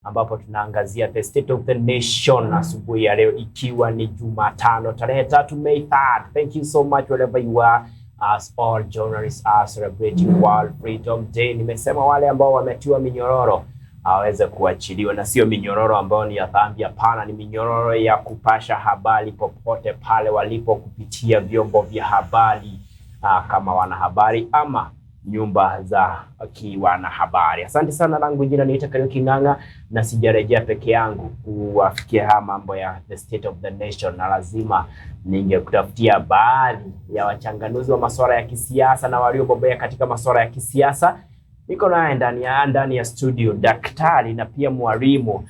ambapo tunaangazia the state of the nation asubuhi ya leo ikiwa ni Jumatano tarehe 3 May 3rd. Thank you so much wherever you are, as all journalists are celebrating World Freedom Day. Nimesema wale ambao wametiwa minyororo aweze kuachiliwa, na sio minyororo ambao ni ya dhambi, hapana, ni minyororo ya kupasha habari popote pale walipo kupitia vyombo vya habari kama wanahabari ama nyumba za kiwanahabari. Asante sana, langu jina ni Kariuki Ng'ang'a na sijarejea peke yangu kuwafikia haya mambo ya the state of the nation, na lazima ningekutafutia baadhi ya wachanganuzi wa masuala ya kisiasa na waliobobea katika masuala ya kisiasa. Niko naye ndani ya studio daktari na pia mwalimu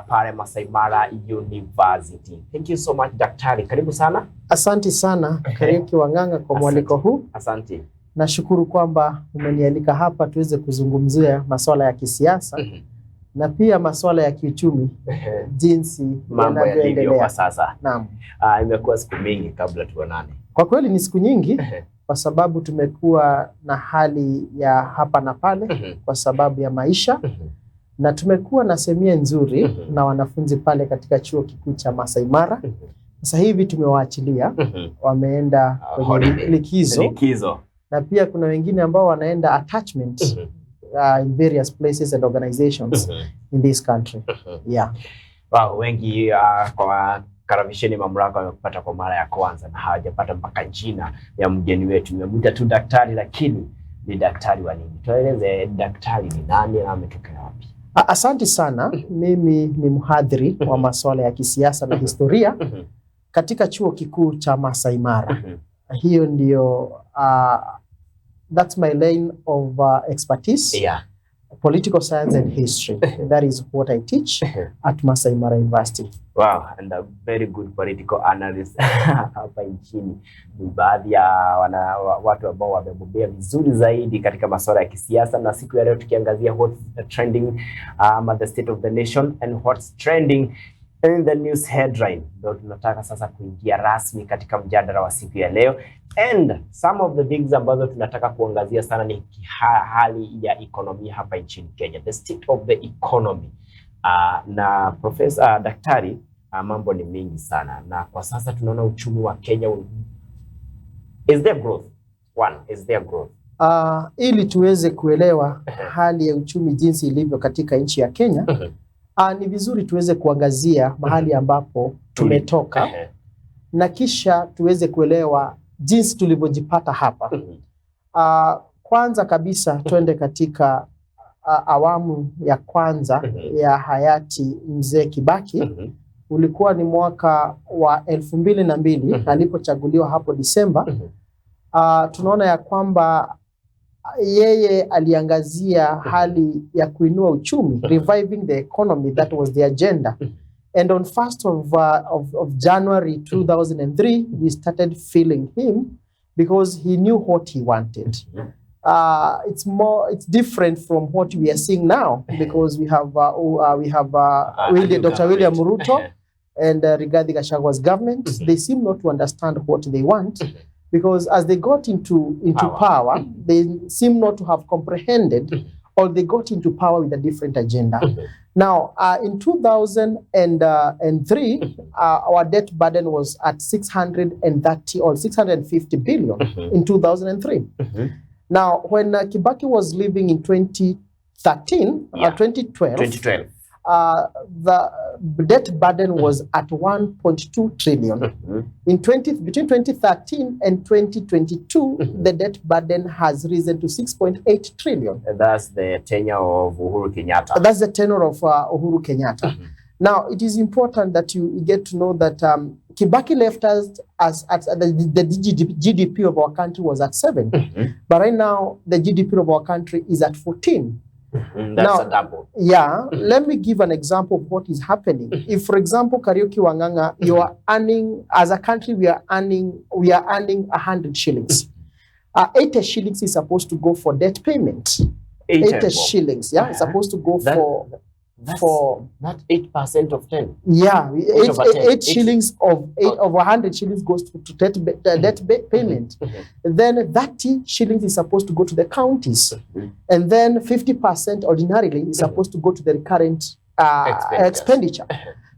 pale Masai Mara University. Thank you so much daktari, karibu sana. Asante sana Kariuki Ng'ang'a kwa mwaliko huu. Asante. Nashukuru kwamba umenialika hapa tuweze kuzungumzia masuala ya kisiasa na pia masuala ya kiuchumi jinsi mambo yalivyo kwa sasa. Naam. Imekuwa siku mingi kabla tuonane. Kwa kweli ni siku nyingi kwa sababu tumekuwa na hali ya hapa na pale kwa sababu ya maisha na tumekuwa na semia nzuri na wanafunzi pale katika chuo kikuu cha Masai Mara. Sasa hivi tumewaachilia, wameenda kwenye likizo. Na pia kuna wengine ambao wanaenda attachment in various places and organizations in this country. Yeah. Wow, wengi kwa karavisheni Mamlaka wamepata kwa mara ya kwanza na hawajapata mpaka jina ya mgeni wetu. Nimemuita tu daktari, lakini ni daktari wa nini? Tueleze daktari ni nani na ametokea wapi? Asante sana. Mimi ni mhadhiri wa masuala ya kisiasa na historia katika chuo kikuu cha Masai Mara. Hiyo ndio that's my lane of expertise. Yeah. Political science and history. That is what I teach at Masai Mara University. Wow, and a very good political analyst hapa nchini. Ni baadhi ya watu ambao wamebobea vizuri zaidi katika masuala ya kisiasa, na siku ya leo tukiangazia what's trending the state of the nation and what's trending in the news headline. Ndio tunataka sasa kuingia rasmi katika mjadala wa siku ya leo, and some of the things ambazo tunataka kuangazia sana ni hali ya ekonomia hapa nchini Kenya, the state of the economy. Na profesa daktari, mambo ni mingi sana, na kwa sasa tunaona uchumi wa Kenya. Is there growth? One, is there growth? Ili tuweze kuelewa hali ya uchumi jinsi ilivyo katika nchi ya Kenya, ni vizuri tuweze kuangazia mahali ambapo tumetoka na kisha tuweze kuelewa jinsi tulivyojipata hapa. Kwanza kabisa tuende katika awamu ya kwanza ya hayati Mzee Kibaki. Ulikuwa ni mwaka wa 2002 alipochaguliwa hapo Disemba. Tunaona ya kwamba yeye aliangazia hali ya kuinua uchumi, reviving the economy. That was the agenda. And on 1st of January 2003, we started feeling him because he knew what he wanted. It's different from what we are seeing now, because we have Dr. William Ruto and Rigathi Gachagwa's government. They seem not to understand what they want, because as they got into power, they seem not to have comprehended, or they got into power with a different agenda. Now, in 2003, our debt burden was at 630 or 650 billion in 2003. Now, when Kibaki was living in 2012, the debt burden was at 1.2 trillion. Between 2013 and 2022, the debt burden has risen to 6.8 trillion. And that's the tenure of Uhuru Kenyatta. That's the tenure of Uhuru Kenyatta. Now, it is important that you get to know that Kibaki left us at the GDP of our country was at 7. But right now, the GDP of our country is at 14. That's a double. Yeah, let me give an example of what is happening. If, for example, Kariuki Ng'ang'a, you are earning, as a country, we are earning 100 shillings. 80 shillings is supposed to go for debt payment. 80 shillings, yeah, it's supposed to go for not 8% of 10. Yeah, 8 shillings of 100 shillings goes to debt payment. Then 30 shillings is supposed to go to the counties, and then 50% ordinarily is supposed to go to the recurrent expenditure.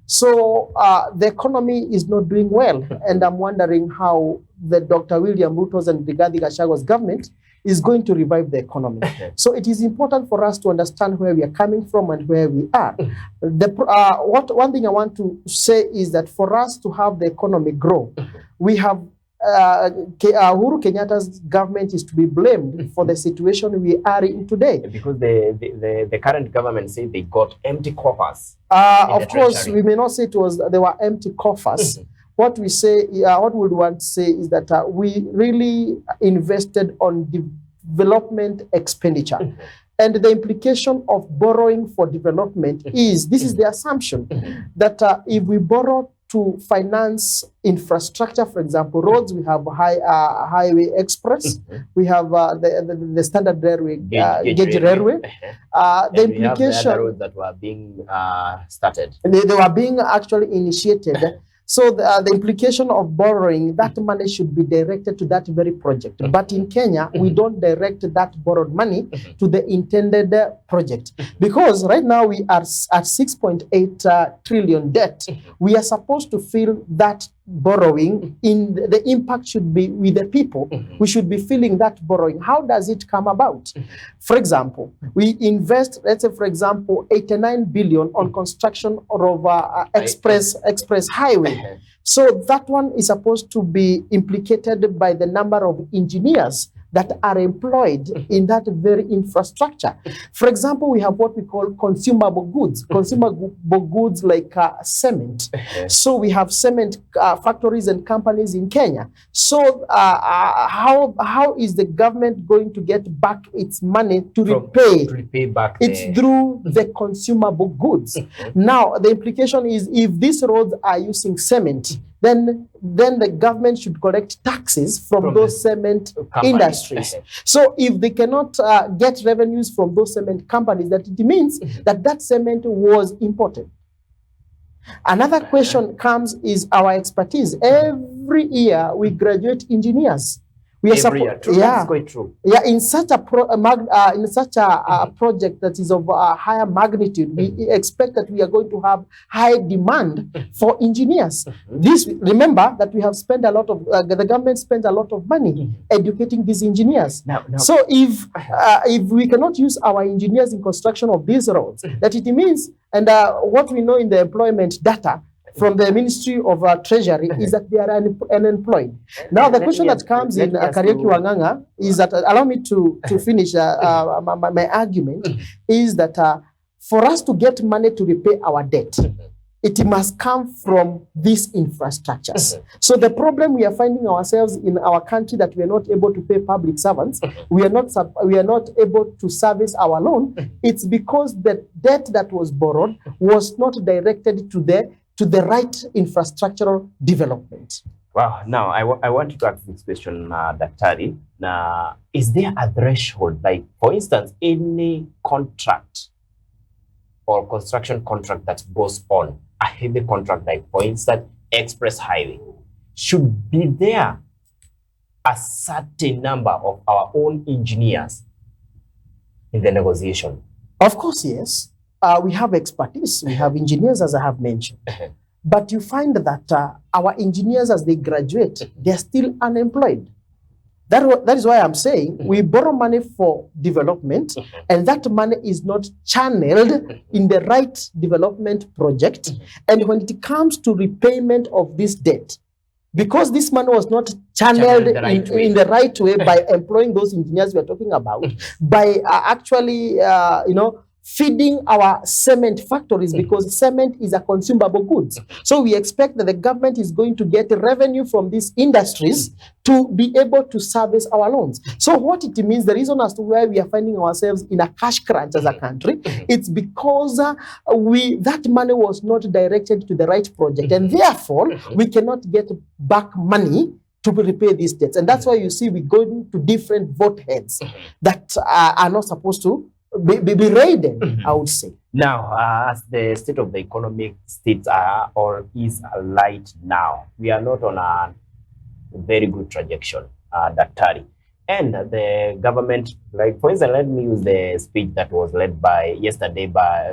So the economy is not doing well, and I'm wondering how the Dr. William Ruto's and Rigathi Gachagwa's government is going to revive the economy. So it is important for us to understand where we are coming from and where we are. One thing I want to say is that for us to have the economy grow, we have Uhuru Kenyatta's government is to be blamed for the situation we are in today. Because the current government said they got empty coffers. Of course, we may not say they were empty coffers. What we say, what we want to say is that we really invested on development expenditure. And the implication of borrowing for development is, this is the assumption, that if we borrow to finance infrastructure, for example, roads, we have highway express, we have the standard railway, gauge railway. The implication, the roads that were being started. They were being actually initiated. So the implication of borrowing, that money should be directed to that very project. But in Kenya, we don't direct that borrowed money to the intended project. Because right now we are at 6.8 trillion debt. We are supposed to fill that borrowing in the impact should be with the people. We should be feeling that borrowing. How does it come about? For example, we invest, let's say, for example, 89 billion on construction of express highway. So that one is supposed to be implicated by the number of engineers that are employed in that very infrastructure. For example, we have what we call consumable goods. Consumable goods like cement. So we have cement factories and companies in Kenya. So how is the government going to get back its money to repay back? It's through the consumable goods. Now, the implication is if these roads are using cement, then the government should collect taxes from those cement industries. So if they cannot get revenues from those cement companies, that it means that cement was imported. Another question comes is our expertise. Every year we graduate engineers. We are Every year. True. That's quite true. Yeah, in such a project that is of a higher magnitude, we expect that we are going to have high demand for engineers. Remember that we have spent a lot of the government spends a lot of money educating these engineers. So if we cannot use our engineers in construction of these roads, that it means, and what we know in the employment data from the Ministry of Treasury is that they are unemployed. Now, the question that comes in Kariuki Wanganga is that, allow me to finish my argument, is that for us to get money to repay our debt, it must come from these infrastructures. So the problem we are finding ourselves in our country that we are not able to pay public servants, we are not able to service our loan. It's because the debt that was borrowed was not directed to the right infrastructural development. Wow. Now, I want to ask this question, Daktari. Now, is there a threshold? Like, for instance, any contract or construction contract that goes on, a heavy contract, like, for instance, express highway, should be there a certain number of our own engineers in the negotiation? Of course, yes. We have expertise, we have engineers, as I have mentioned. But you find that our engineers, as they graduate, they're still unemployed. That is why I'm saying we borrow money for development, and that money is not channeled in the right development project. And when it comes to repayment of this debt, because this money was not channeled in the right way by employing those engineers we are talking about, by actually, feeding our cement factories, because cement is a consumable goods. So we expect that the government is going to get revenue from these industries to be able to service our loans. So what it means, the reason as to why we are finding ourselves in a cash crunch as a country, it's because that money was not directed to the right project, and therefore we cannot get back money to repay these debts. And that's why you see we go to different vote heads that are not supposed to be raided, I would say. Now, as the state of the economic states are or is light now, we are not on a very good trajectory, Daktari. And the government, like for instance, let me use the speech that was led by yesterday by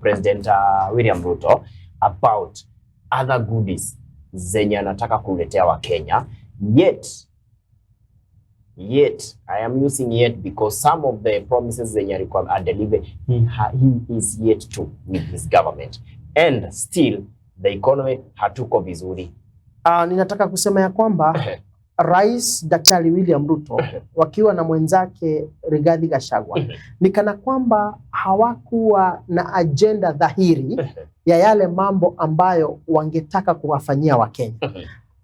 President William Ruto about other goodies zenye anataka kuletea wa Kenya. Yet I am using yet because some of the promises zenye are delivered, he is yet to with his government, and still the economy hatuko vizuri. Ninataka kusema ya kwamba Rais Daktari William Ruto wakiwa na mwenzake Rigathi Gachagua ni kana kwamba hawakuwa na agenda dhahiri ya yale mambo ambayo wangetaka kuwafanyia Wakenya,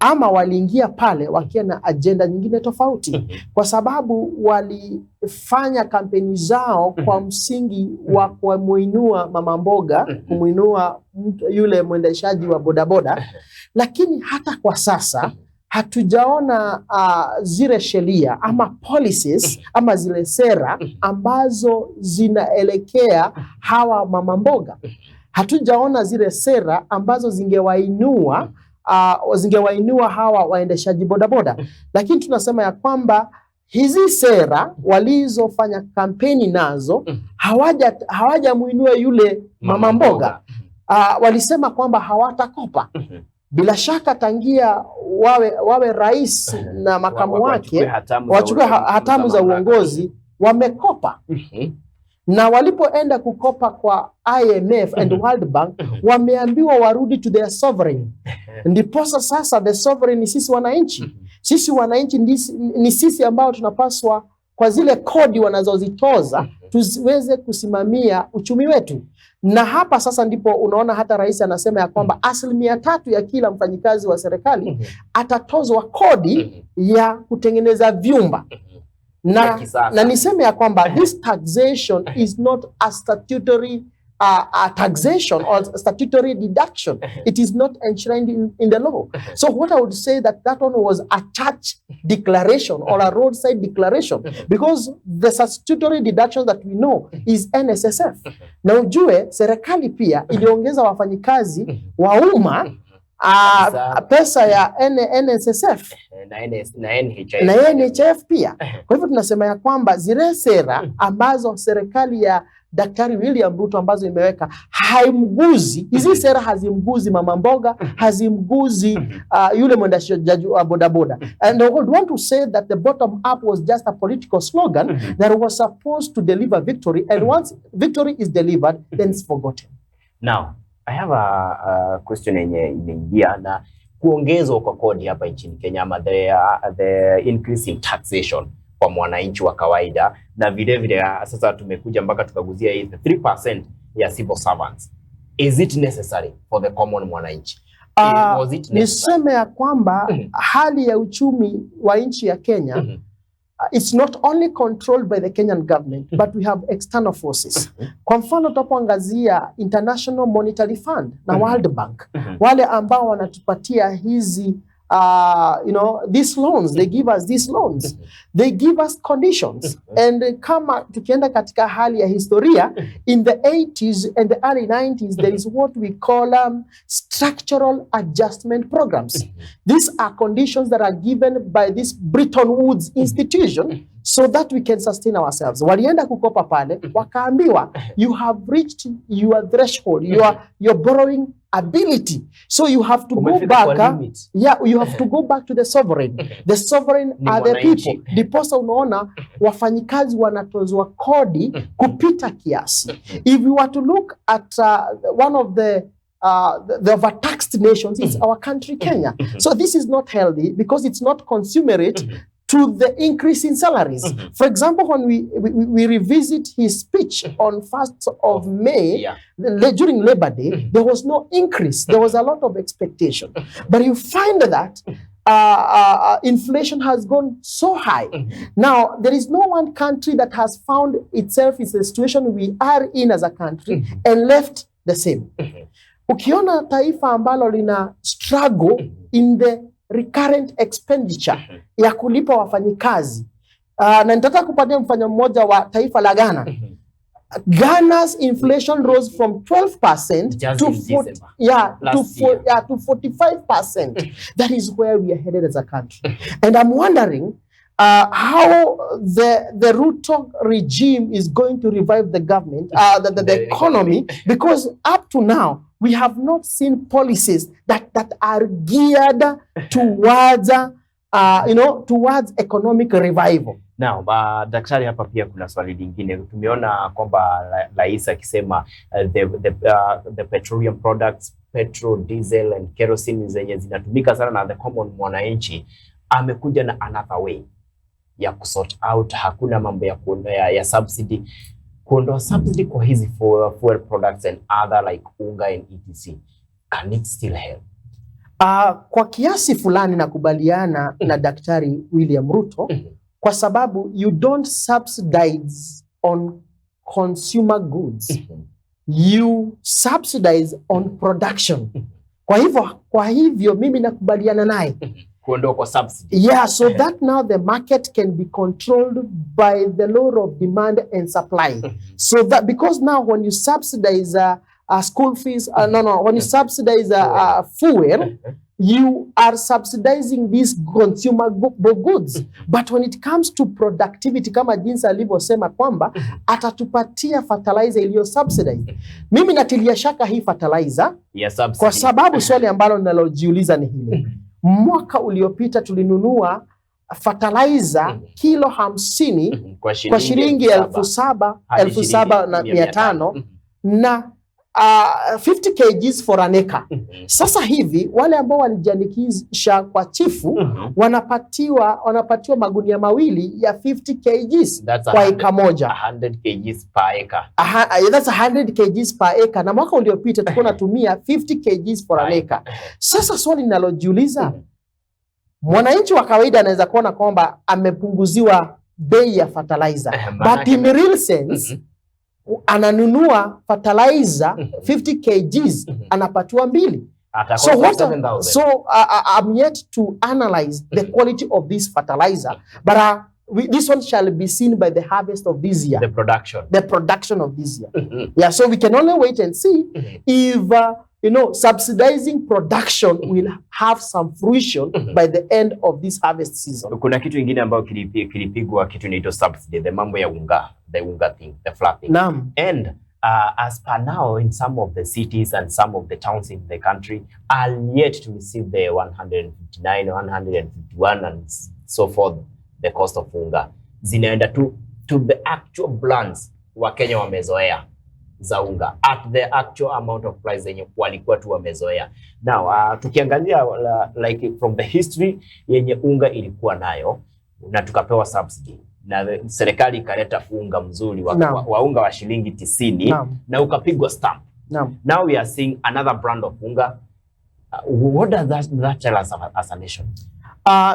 ama waliingia pale wakiwa na agenda nyingine tofauti, kwa sababu walifanya kampeni zao kwa msingi wa kumuinua mama mboga, kumuinua yule mwendeshaji wa bodaboda, lakini hata kwa sasa hatujaona zile sheria ama policies ama zile sera ambazo zinaelekea hawa mama mboga. Hatujaona zile sera ambazo zingewainua hawa waendeshaji bodaboda. Lakini tunasema ya kwamba hizi sera walizofanya kampeni nazo hawajamuinua yule mama mboga. Walisema kwamba hawatakopa. Bila shaka tangia wawe rais na makamu wake wachukue hatamu za uongozi, wamekopa. Na walipoenda kukopa kwa IMF and World Bank, wameambiwa warudi to their sovereign. Ndiposa sasa the sovereign ni sisi wananchi. Sisi wananchi ni sisi ambao tunapaswa kwa zile kodi wanazozitoza tuweze kusimamia uchumi wetu. Na hapa sasa ndipo unaona hata rais anasema ya kwamba 3% ya kila mfanyikazi wa serikali atatozwa kodi ya kutengeneza vyumba. Na niseme ya kwamba this taxation is not a statutory taxation or statutory deduction. It is not enshrined in the law. So what I would say that one was a church declaration or a roadside declaration, because the statutory deduction that we know is NSSF. Na ujue serikali pia iliongeza wafanyikazi wa umma pesa ya NSSF na NHF pia. Kwa hivyo tunasema ya kwamba zile sera ambazo serikali ya Daktari William Ruto ambazo imeweka haimguzi, hizi sera hazimguzi mama mboga, hazimguzi yule mwendeshaji wa bodaboda. And I would want to say that the bottom up was just a political slogan that was supposed to deliver victory, and once victory is delivered, then it's forgotten. Now, I have a question yenye imeingia na kuongezwa kwa kodi hapa nchini Kenya, ama the increase in taxation kwa mwananchi wa kawaida, na vile sasa tumekuja mpaka tukaguzia 3% ya civil servants. Is it necessary for the common mwananchi? Niseme ya kwamba hali ya uchumi wa nchi ya Kenya it's not only controlled by the Kenyan government, but we have external forces. Kwa mfano tunapoangazia International Monetary Fund na World Bank, wale ambao wanatupatia hizi these loans, they give us these loans, they give us conditions. And kama tukienda katika hali ya historia, in the 80s and the early 90s, there is what we call structural adjustment programs. These are conditions that are given by this Bretton Woods institution so that we can sustain ourselves. Walienda kukopa pale, wakaambiwa, you have reached your threshold, your borrowing ability. So you have to go back. You have to go back to the sovereign. The sovereign are the people. Diposa unaona wafanyikazi wanatozwa kodi kupita kiasi. If you were to look at one of the overtaxed nations, is our country, Kenya. So this is not healthy because it's not commensurate to the increase in salaries. For example, when we revisit his speech on 1st of May, during Labor Day, there was no increase. There was a lot of expectation. But you find that inflation has gone so high. Now, there is no one country that has found itself in the situation we are in as a country and left the same. Ukiona taifa ambalo lina struggle in the recurrent expenditure ya kulipa wafanyikazi. Na nitataka kupatia mfano mmoja wa taifa la Ghana. Ghana's inflation rose from 12% Just to in 40, December. to 45%. That is where we are headed as a country. And I'm wondering how the Ruto regime is going to revive the government, the economy, because up to now we have not seen policies that are geared towards towards economic revival. Now, daktari, hapa pia kuna swali lingine. Tumeona kwamba rais akisema the petroleum products, petrol, diesel and kerosene zenye zinatumika sana na the common mwananchi, amekuja na another way ya kusort out. Hakuna mambo ya subsidy, kuondoa subsidy kwa hizi fuel products and other like unga and etc. Can it still help? Kwa kiasi fulani nakubaliana na Daktari William Ruto, kwa sababu you don't subsidize on consumer goods, you subsidize on production. Kwa hivyo mimi nakubaliana naye kuondoa kwa subsidy. Yeah, so that now the market can be controlled by the law of demand and supply. So that because now when you subsidize school fees, when you subsidize fuel, you are subsidizing these consumer goods. But when it comes to productivity, kama jinsi alivyosema kwamba atatupatia fertilizer iliyo subsidized, mimi natilia shaka hii fertilizer, kwa sababu swali ambalo ninalojiuliza ni hili. Mwaka uliopita tulinunua fertilizer kilo 50 kwa shilingi 7,500 na 50 kgs for an acre. Sasa hivi wale ambao walijiandikisha kwa chifu wanapatiwa magunia mawili ya 50 kgs kwa eka moja. 100 kgs per acre. That's 100 kgs per acre. Na mwaka uliopita tulikuwa natumia 50 kgs for an acre. Sasa swali ninalojiuliza, mwananchi wa kawaida anaweza kuona kwamba amepunguziwa bei ya fertilizer, but in real sense ananunua fertilizer 50 kgs anapatiwa mbili. So I'm yet to analyze the quality of this fertilizer, but this one shall be seen by the harvest of this year. The production of this year. Yeah, so we can only wait and see if subsidizing production will have some fruition by the end of this harvest season. Kuna kitu kingine ambayo kilipigwa kitu inaitwa subsidy, the mambo ya unga, the unga thing, the flat thing. And as per now, in some of the cities and some of the towns in the country are yet to receive the 159, 151 and so forth, the cost of unga. Zinaenda to the actual brands wa Kenya wamezoea za unga at the actual amount of price yenye walikuwa tu wamezoea. Now tukiangalia like from the history yenye unga ilikuwa nayo na tukapewa subsidy na serikali ikaleta unga mzuri wa unga wa shilingi 90 na ukapigwa stamp. Now we are seeing another brand of unga. What does that tell us as a nation?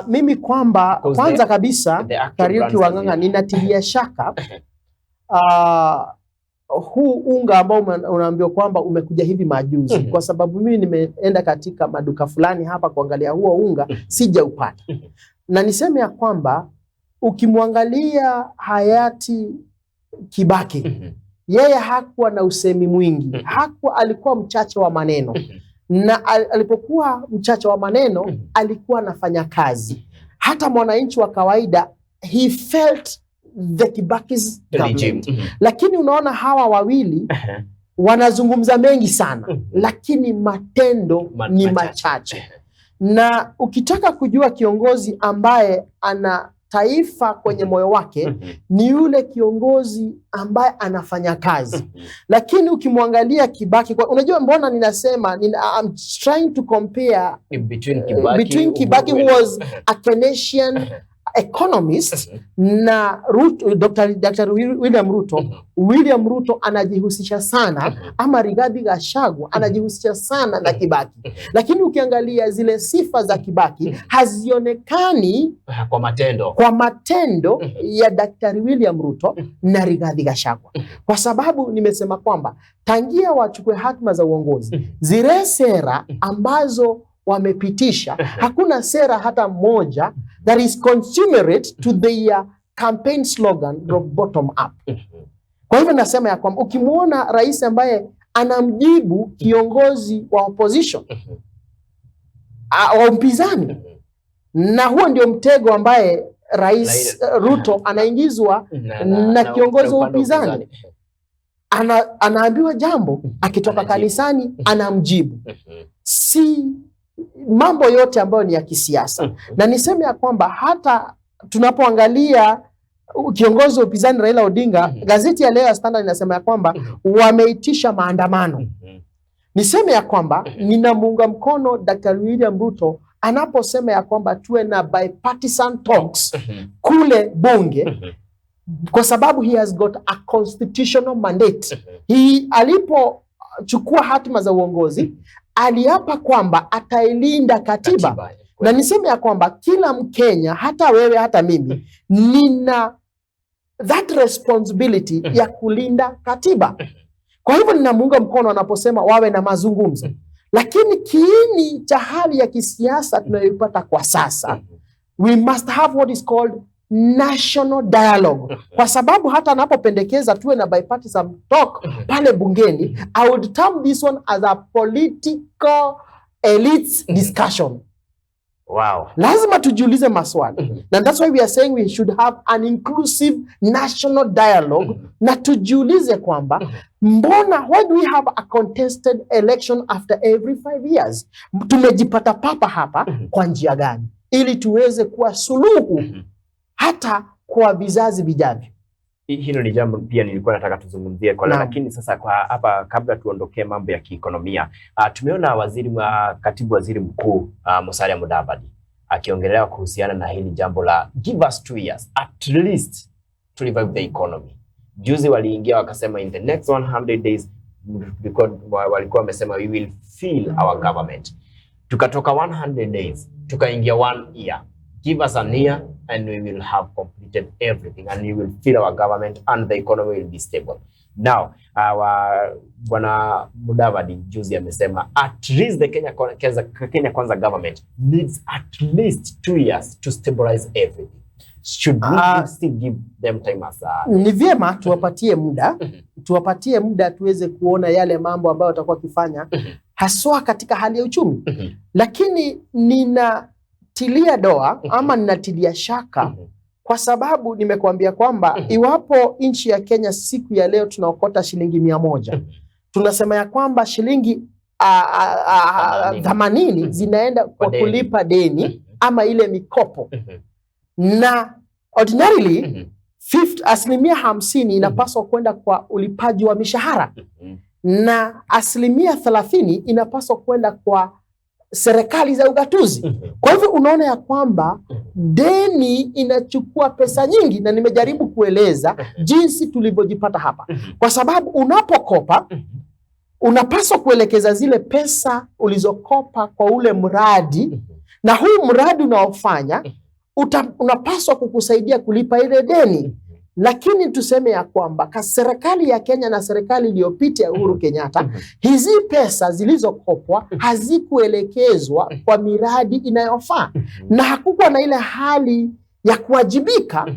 Mimi kwamba kwanza kabisa Kariuki Wanganga ninatilia shaka huu unga ambao unaambiwa kwamba umekuja hivi majuzi, kwa sababu mimi nimeenda katika maduka fulani hapa kuangalia huo unga, sijaupata. Na niseme ya kwamba ukimwangalia hayati Kibaki, yeye hakuwa na usemi mwingi, alikuwa mchache wa maneno, na alipokuwa mchache wa maneno alikuwa anafanya kazi. Hata mwananchi wa kawaida he felt the Kibaki's government. Lakini unaona hawa wawili wanazungumza mengi sana, lakini matendo ni machache. Na ukitaka kujua kiongozi ambaye ana taifa kwenye moyo wake, ni yule kiongozi ambaye anafanya kazi. Lakini ukimwangalia Kibaki, unajua mbona ninasema I'm trying to compare between Kibaki who was a Keynesian economist na Dr. William Ruto. William Ruto anajihusisha sana, ama Rigathi Gachagua anajihusisha sana na Kibaki. Lakini ukiangalia zile sifa za Kibaki hazionekani kwa matendo ya Dr. William Ruto na Rigathi Gachagua. Kwa sababu nimesema kwamba tangia wachukue hatma za uongozi, zile sera ambazo wamepitisha, hakuna sera hata moja that is consummate to their campaign slogan of bottom up. Kwa hivyo nasema ya kwamba ukimwona rais ambaye anamjibu kiongozi wa opposition wa upinzani, na huo ndio mtego ambaye Rais Ruto anaingizwa na kiongozi wa upinzani. Anaambiwa jambo, akitoka kanisani anamjibu. Si mambo yote ambayo ni ya kisiasa. Na niseme ya kwamba hata tunapoangalia kiongozi wa upinzani Raila Odinga, gazeti ya leo ya Standard inasema ya kwamba wameitisha maandamano. Niseme ya kwamba ninamuunga mkono Dr. William Ruto anaposema ya kwamba tuwe na bipartisan talks kule bunge, kwa sababu he has got a constitutional mandate. Alipochukua hatima za uongozi, aliapa kwamba atailinda katiba. Na niseme ya kwamba kila Mkenya, hata wewe hata mimi, nina that responsibility ya kulinda katiba. Kwa hivyo ninamuunga mkono anaposema wawe na mazungumzo. Lakini kiini cha hali ya kisiasa tunayoipata kwa sasa, we must have what is called national dialogue. Kwa sababu hata anapopendekeza tuwe na bipartisan talk pale bungeni, I would term this one as a political elites discussion. Wow. Lazima tujiulize maswali. And that's why we are saying we should have an inclusive national dialogue. Na tujiulize kwamba mbona, why do we have a contested election after every 5 years? Tumejipata papa hapa kwa njia gani? Ili tuweze kuwa suluhu hata kwa vizazi vijavyo. Hilo ni jambo pia nilikuwa nataka tuzungumzie kwa leo, lakini sasa kwa hapa kabla tuondokee mambo ya kiekonomia, tumeona katibu waziri mkuu Musalia Mudavadi akiongelea kuhusiana na hili jambo la give us 2 years at least to revive the economy. Juzi waliingia wakasema in the next 100 days, walikuwa wamesema we will fill our government. Tukatoka 100 days tukaingia 1 year. Give us an year and we will have completed everything and we will fill our government and the economy will be stable. Now, Bwana Mudavadi juzi amesema at least the Kenya Kwanza government needs at least 2 years to stabilize everything. Should we still give them time as ni vyema tuwapatie muda, tuwapatie muda tuweze kuona yale mambo ambayo watakuwa kifanya haswa katika hali ya uchumi. Lakini ninatilia doa ama ninatilia shaka kwa sababu nimekuambia kwamba iwapo nchi ya Kenya siku ya leo tunaokota shilingi 100, tunasema ya kwamba shilingi 80 zinaenda kwa kulipa deni ama ile mikopo. Na ordinarily 50% inapaswa kwenda kwa ulipaji wa mishahara, na 30% inapaswa kwenda kwa serikali za ugatuzi. Kwa hivyo unaona ya kwamba deni inachukua pesa nyingi, na nimejaribu kueleza jinsi tulivyojipata hapa. Kwa sababu unapokopa unapaswa kuelekeza zile pesa ulizokopa kwa ule mradi, na huu mradi unaofanya unapaswa kukusaidia kulipa ile deni. Lakini tuseme ya kwamba serikali ya Kenya na serikali iliyopita ya Uhuru Kenyatta, hizi pesa zilizokopwa hazikuelekezwa kwa miradi inayofaa, na hakukuwa na ile hali ya kuwajibika,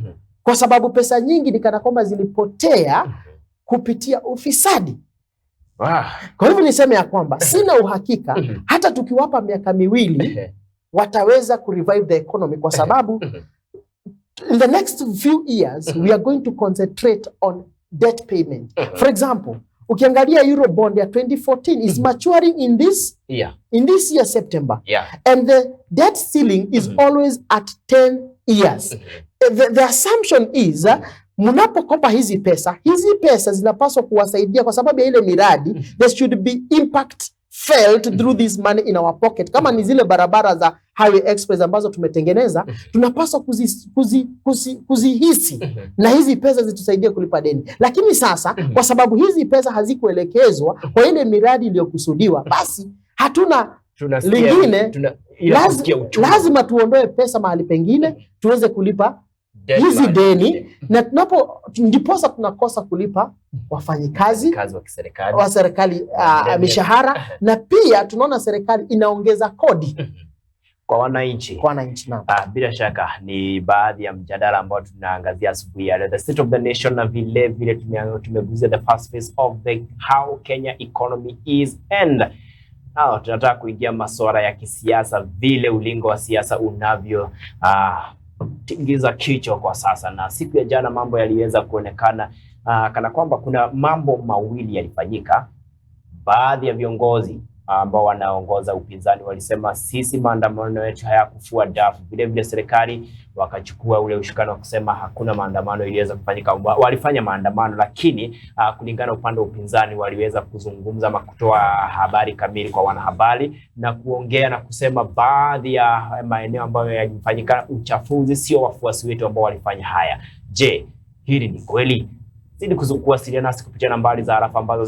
kwa sababu pesa nyingi ni kana kwamba zilipotea kupitia ufisadi. Kwa hivyo niseme ya kwamba sina uhakika hata tukiwapa miaka 2 wataweza kurevive the economy, kwa sababu in the next few years we are going to concentrate on debt payment. For example, ukiangalia Eurobond ya 2014 is maturing in this year September, and the debt ceiling is always at 10 years. The assumption is mnapokopa hizi pesa zinapaswa kuwasaidia kwa sababu ya ile miradi. There should be impact felt through this money in our pocket. Kama ni zile barabara za highway express ambazo tumetengeneza, tunapaswa kuzihisi na hizi pesa zitusaidie kulipa deni. Lakini sasa kwa sababu hizi pesa hazikuelekezwa kwa ile miradi iliyokusudiwa, basi hatuna lingine, lazima tuondoe pesa mahali pengine tuweze kulipa hizi deni, na ndiposa tunakosa kulipa wafanyikazi wa serikali mishahara, na pia tunaona serikali inaongeza kodi. kwa wananchi. Kwa wananchi, naam. Bila shaka ni baadhi ya mjadala ambao tunaangazia asubuhi ya leo, the state of the nation, na vile vile tumeguzia the first phase of the how Kenya economy is, and tunataka kuingia masuala ya kisiasa, vile ulingo wa siasa unavyo tingiza kichwa kwa sasa. Na siku ya jana mambo yaliweza kuonekana kana kwamba kuna mambo mawili yalifanyika. Baadhi ya viongozi ambao wanaongoza upinzani walisema sisi maandamano yetu hayakufua dafu. Vile vile serikali wakachukua ule ushukano wa kusema hakuna maandamano iliweza kufanyika. Walifanya maandamano, lakini kulingana upande wa upinzani waliweza kuzungumza ama kutoa habari kamili kwa wanahabari na kuongea na kusema baadhi ya maeneo ambayo yalifanyika uchafuzi sio wafuasi wetu ambao walifanya haya. Je, hili ni kweli? Zidi kuwasiliana nasi kupitia nambari za arafa ambazo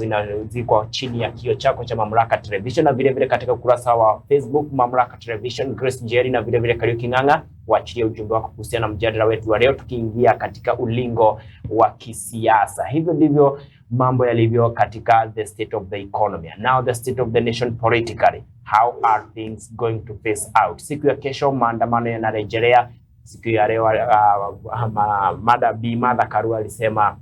ziko chini ya kioo chako cha Mamlaka Television, na vile vile katika ukurasa wa Facebook Mamlaka Television, Grace Njeri na vile vile Kariuki Ng'ang'a. Waachilie ujumbe wako kuhusiana na mjadala wetu wa leo, tukiingia katika ulingo wa kisiasa. Hivyo ndivyo mambo yalivyo katika the state of the economy. Now the state of the nation politically. How are things going to face out? Siku ya kesho maandamano yanarejelea. Siku ya leo Mada Karua alisema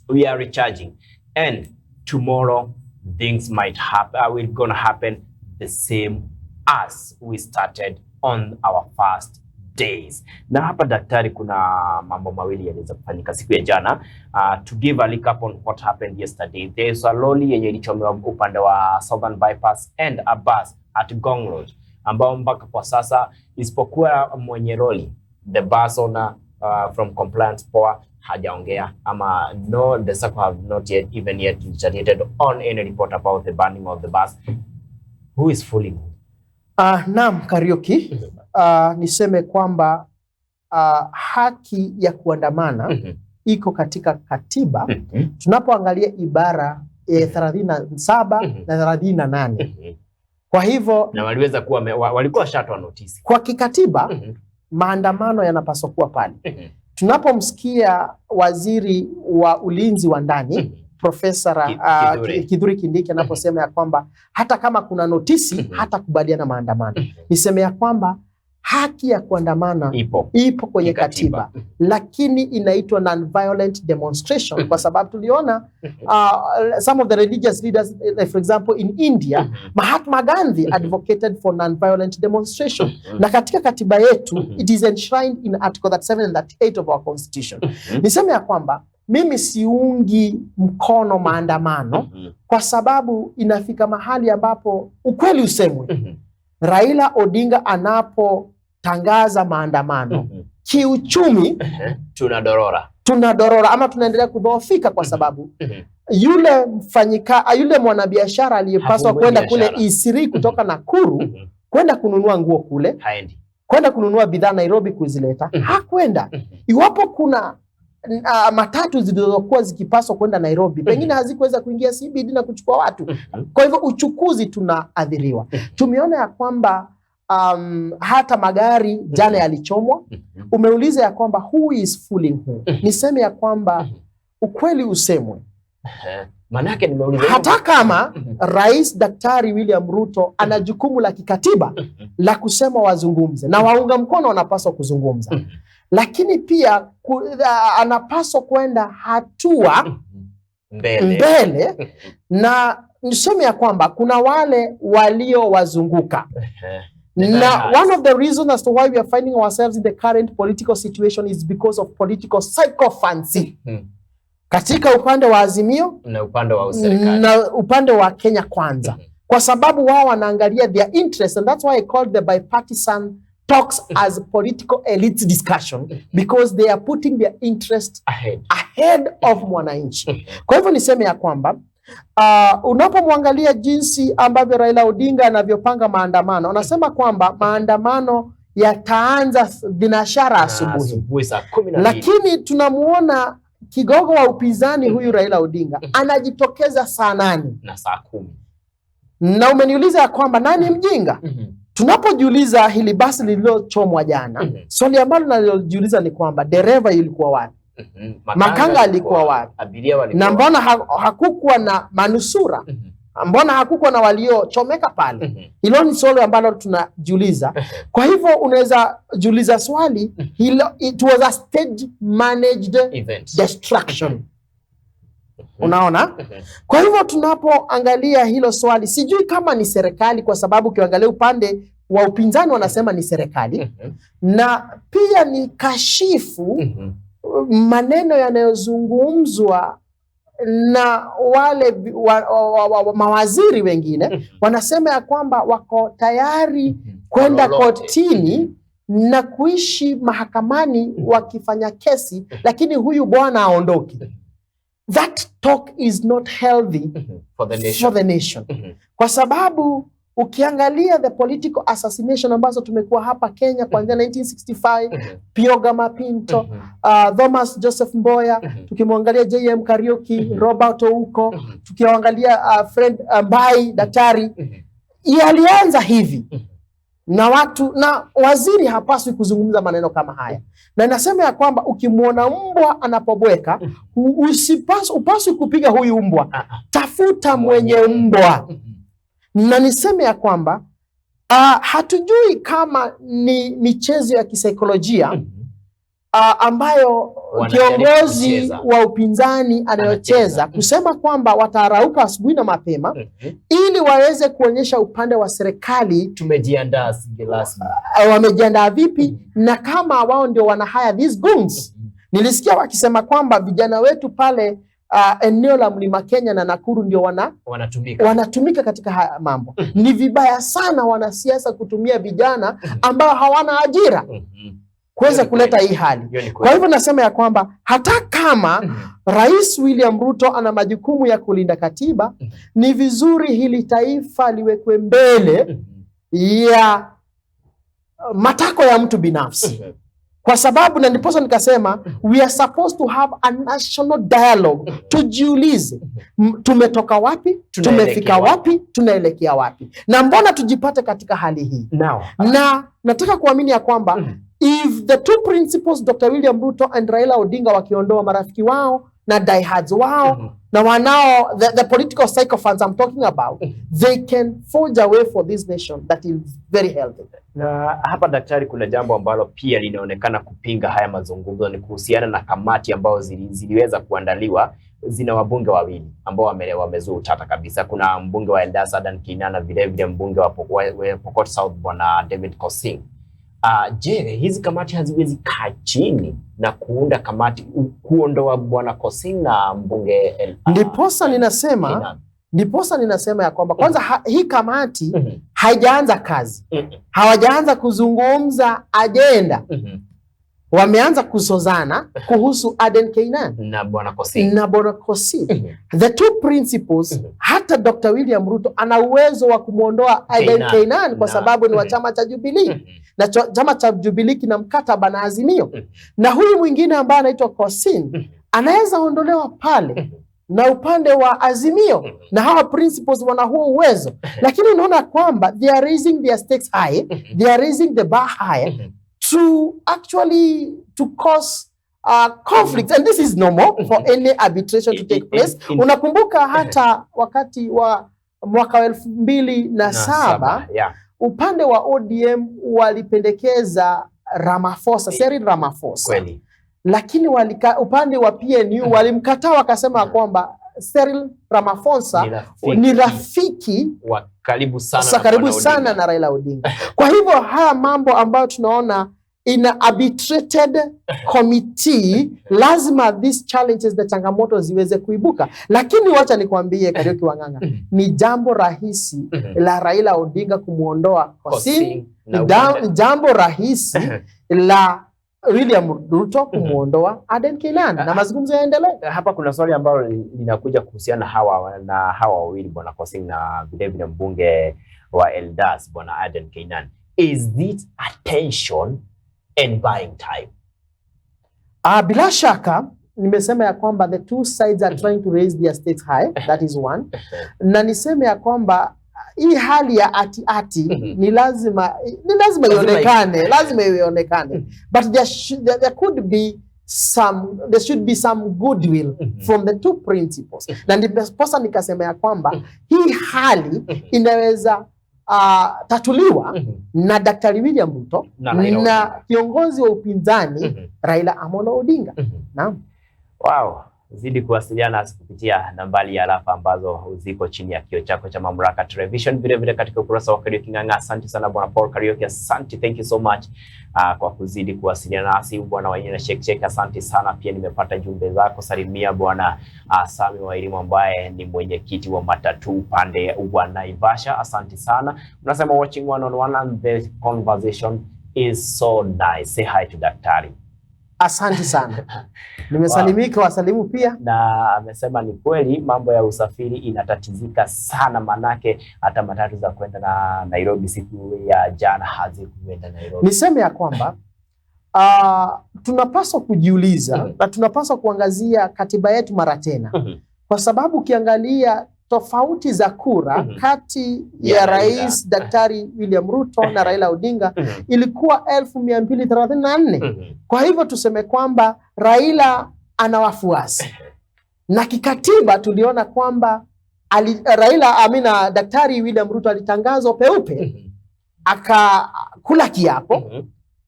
we are recharging, and tomorrow things might happen, will gonna happen the same as we started on our first days. Na hapa daktari, kuna mambo mawili yaliweza kufanyika siku ya jana. To give a recap on what happened yesterday, there's a lorry yenye ilichomewa upande wa Southern Bypass and a bus at Gong Road, ambao mpaka kwa sasa isipokuwa mwenye lorry, the bus owner from compliance power hajaongea, ama no, the SACCO have not yet retaliated on any report about the burning of the bus. Who is fooling? Naam, Kariuki, niseme kwamba haki ya kuandamana iko katika katiba. Tunapoangalia ibara 37 na 38. Kwa hivyo na waliweza kuwa walikuwa shatoa notice. Kwa kikatiba maandamano yanapaswa kuwa pale. Tunapomsikia waziri wa ulinzi wa ndani Profesa Kithure Kindiki anaposema ya kwamba hata kama kuna notisi hata kubaliana maandamano, niseme ya kwamba haki ya kuandamana ipo kwenye katiba, lakini inaitwa non-violent demonstration kwa sababu tuliona some of the religious leaders, for example in India, Mahatma Gandhi advocated for non-violent demonstration. Na katika katiba yetu it is enshrined in article 37 and 38 of our constitution. Niseme ya kwamba mimi siungi mkono maandamano kwa sababu inafika mahali ambapo ukweli usemwe. Raila Odinga anapotangaza maandamano, kiuchumi tunadorora ama tunaendelea kudhoofika kwa sababu yule mwanabiashara aliyepaswa kwenda kule Isiri kutoka Nakuru kwenda kununua nguo kule, kwenda kununua bidhaa Nairobi kuzileta, hakwenda. Iwapo kuna matatu zilizokuwa zikipaswa kwenda Nairobi, pengine hazikuweza kuingia CBD na kuchukua watu. Kwa hivyo uchukuzi tunaadhiriwa. Tumeona ya kwamba hata magari jana yalichomwa. Umeuliza ya kwamba who is fooling who? Niseme ya kwamba ukweli usemwe. Manake nimeuliza hata kama Rais Daktari William Ruto ana jukumu la kikatiba la kusema wazungumze, na waunga mkono wanapaswa kuzungumza, lakini pia anapaswa kwenda hatua mbele na niseme ya kwamba kuna wale walio wazunguka. Na one of the reasons as to why we are finding ourselves in the current political situation is because of political sycophancy. Katika upande wa Azimio na upande wa serikali na upande wa Kenya Kwanza, kwa sababu wao wanaangalia their interest, and that's why I call the bipartisan talks as political elite discussion, because they are putting their interest ahead of mwananchi. Kwa hivyo niseme ya kwamba unapomwangalia jinsi ambavyo Raila Odinga anavyopanga maandamano, anasema kwamba maandamano yataanza binashara asubuhi saa 12, lakini tunamuona kigogo wa upinzani huyu Raila Odinga anajitokeza saa 8 na saa 10. Na umeniuliza ya kwamba nani mjinga? Tunapojiuliza hili basi lililochomwa jana, swali ambalo nalijiuliza ni kwamba dereva yulikuwa wapi? Makanga alikuwa wapi? Abiria walikuwa na mbona hakukuwa na manusura? Mbona hakuko na waliochomeka pale? Hilo ni swali ambalo tunajiuliza. Kwa hivyo unaweza jiuliza swali hilo, it was a stage managed event destruction. Unaona? Kwa hivyo tunapoangalia hilo swali, sijui kama ni serikali, kwa sababu ukiangalia upande wa upinzani wanasema ni serikali, na pia ni kashifu maneno yanayozungumzwa na wale mawaziri wengine. Wanasema ya kwamba wako tayari kwenda kotini na kuishi mahakamani wakifanya kesi, lakini huyu bwana aondoke. That talk is not healthy for the nation. Kwa sababu ukiangalia the political assassination ambazo tumekuwa hapa Kenya kuanzia 1965, Pioga Mapinto, Thomas Joseph Mboya, tukimwangalia JM Kariuki, Robert Ouko, tukiangalia Fred Mbai daktari, yalianza hivi. Na watu na waziri hapaswi kuzungumza maneno kama haya. Na nasema ya kwamba ukimwona mbwa anapobweka, upaswi kupiga huyu mbwa. Tafuta mwenye mbwa. Na niseme ya kwamba hatujui kama ni michezo ya kisaikolojia ambayo kiongozi wa upinzani anayocheza kusema kwamba watarauka asubuhi na mapema ili waweze kuonyesha upande wa serikali tumejiandaa wamejiandaa vipi, na kama wao ndio wana hire these goons. Nilisikia wakisema kwamba vijana wetu pale eneo la Mlima Kenya na Nakuru ndio wanatumika katika haya mambo. Ni vibaya sana wanasiasa kutumia vijana ambao hawana ajira kuweza kuleta hii hali. Kwa hivyo nasema ya kwamba hata kama Rais William Ruto ana majukumu ya kulinda katiba, ni vizuri hili taifa liwekwe mbele ya matako ya mtu binafsi. Kwa sababu na ndiposa nikasema we are supposed to have a national dialogue. Tujiulize, tumetoka wapi, tumefika wapi, tunaelekea wapi, na mbona tujipate katika hali hii na nataka kuamini ya kwamba if the two principles Dr. William Ruto and Raila Odinga wakiondoa marafiki wao na diehards wao na wanao the political sycophants I'm talking about, they can forge a way for this nation that is very healthy. Na hapa daktari, kuna jambo ambalo pia linaonekana kupinga haya mazungumzo, ni kuhusiana na kamati ambao ziliweza kuandaliwa. Zina wabunge wawili ambao wamezua utata kabisa. Kuna mbunge wa Eldas Adan Keynan na vile vile mbunge wa Pokot South bwana David Kosing. Je, hizi kamati haziwezi kaa chini na kuunda kamati kuondoa bwana Kosing na mbunge Ndiposa ninasema ya kwamba kwanza hii kamati haijaanza kazi. Hawajaanza kuzungumza agenda. Wameanza kusozana kuhusu Aden Keynan na bwana Kosing. The two principles, hata Dr. William Ruto ana uwezo wa kumuondoa Aden Keynan kwa sababu ni wa chama cha Jubilee. Na chama cha Jubilee kina mkataba na Azimio. Na huyu mwingine ambaye anaitwa Kosing anaweza ondolewa pale na upande wa Azimio, na hawa principles wana huo uwezo. Lakini unaona kwamba they are raising their stakes high, they are raising the bar high to actually to cause conflict, and this is normal for any arbitration to take place. Unakumbuka hata wakati wa mwaka 2007 upande wa ODM walipendekeza Cyril Ramaphosa kweli, lakini upande wa PNU walimkataa, wakasema kwamba Cyril Ramaphosa ni rafiki wa karibu sana na Raila Odinga. Kwa hivyo haya mambo ambayo tunaona in a arbitrated committee, lazima these challenges na changamoto ziweze kuibuka. Lakini wacha nikwambie Kariuki Wang'ang'a, ni jambo rahisi la Raila Odinga kumuondoa Kosing, ni jambo rahisi la William Ruto kumuondoa Aden Keynan, na mazungumzo yaendelee. Hapa kuna swali ambalo linakuja kuhusiana na hawa wawili bwana Kosing na vile mbunge wa Eldas bwana Aden Keynan. Is this attention and buying time? Bila shaka nimesema ya kwamba the two sides are trying to raise their stakes high, that is one. Na niseme ya kwamba hii hali ya ati ni lazima ionekane, but there could be there should be some goodwill from the two principles. Na ndiposa nikasema ya kwamba hii hali inaweza tatuliwa na Daktari William Ruto na kiongozi wa upinzani Raila Amolo Odinga. Naam. Wow. Zidi kuwasiliana nasi kupitia nambari ya rafa ambazo ziko chini ya kioo chako cha Mamlaka Television, vile vile katika ukurasa wa Kariuki Ng'ang'a. Asante sana Bwana Paul Kariuki, asante, thank you so much kwa kuzidi kuwasiliana nasi. Bwana Waina Shek, asante sana pia, nimepata jumbe zako. Salimia Bwana Sami wa elimu ambaye ni mwenyekiti wa matatu upande wa Naivasha, asante sana. Unasema watching one on one and the conversation is so nice. Say hi to Daktari. Asante sana. Nimesalimika, wasalimu pia. Na amesema ni kweli mambo ya usafiri inatatizika sana, manake hata matatu za kwenda na Nairobi siku ya jana hazikuenda Nairobi. Niseme ya kwamba tunapaswa kujiuliza na tunapaswa kuangazia katiba yetu mara tena. Kwa sababu ukiangalia tofauti za kura kati ya Rais Daktari William Ruto na Raila Odinga ilikuwa 1234. Kwa hivyo tuseme kwamba Raila ana wafuasi. Na kikatiba tuliona kwamba Daktari William Ruto alitangazwa peupe, akakula kiapo,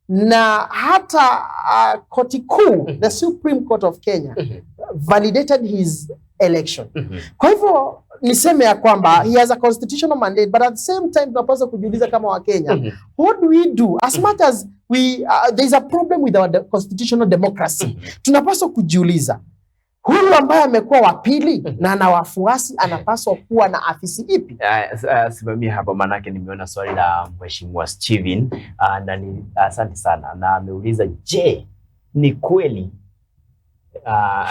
na hata koti kuu, the Supreme Court of Kenya, validated his election. Kwa hivyo niseme ya kwamba he has a constitutional mandate, but at the same time tunapaswa kujiuliza kama wa Kenya, what do we do as much as there is a problem with our constitutional democracy? Tunapaswa kujiuliza, huyu ambaye amekuwa wa pili na ana wafuasi anapaswa kuwa na afisi ipi? Simamia hapo, manake nimeona swali la Mheshimiwa Steven na asante sana, na ameuliza, je, ni kweli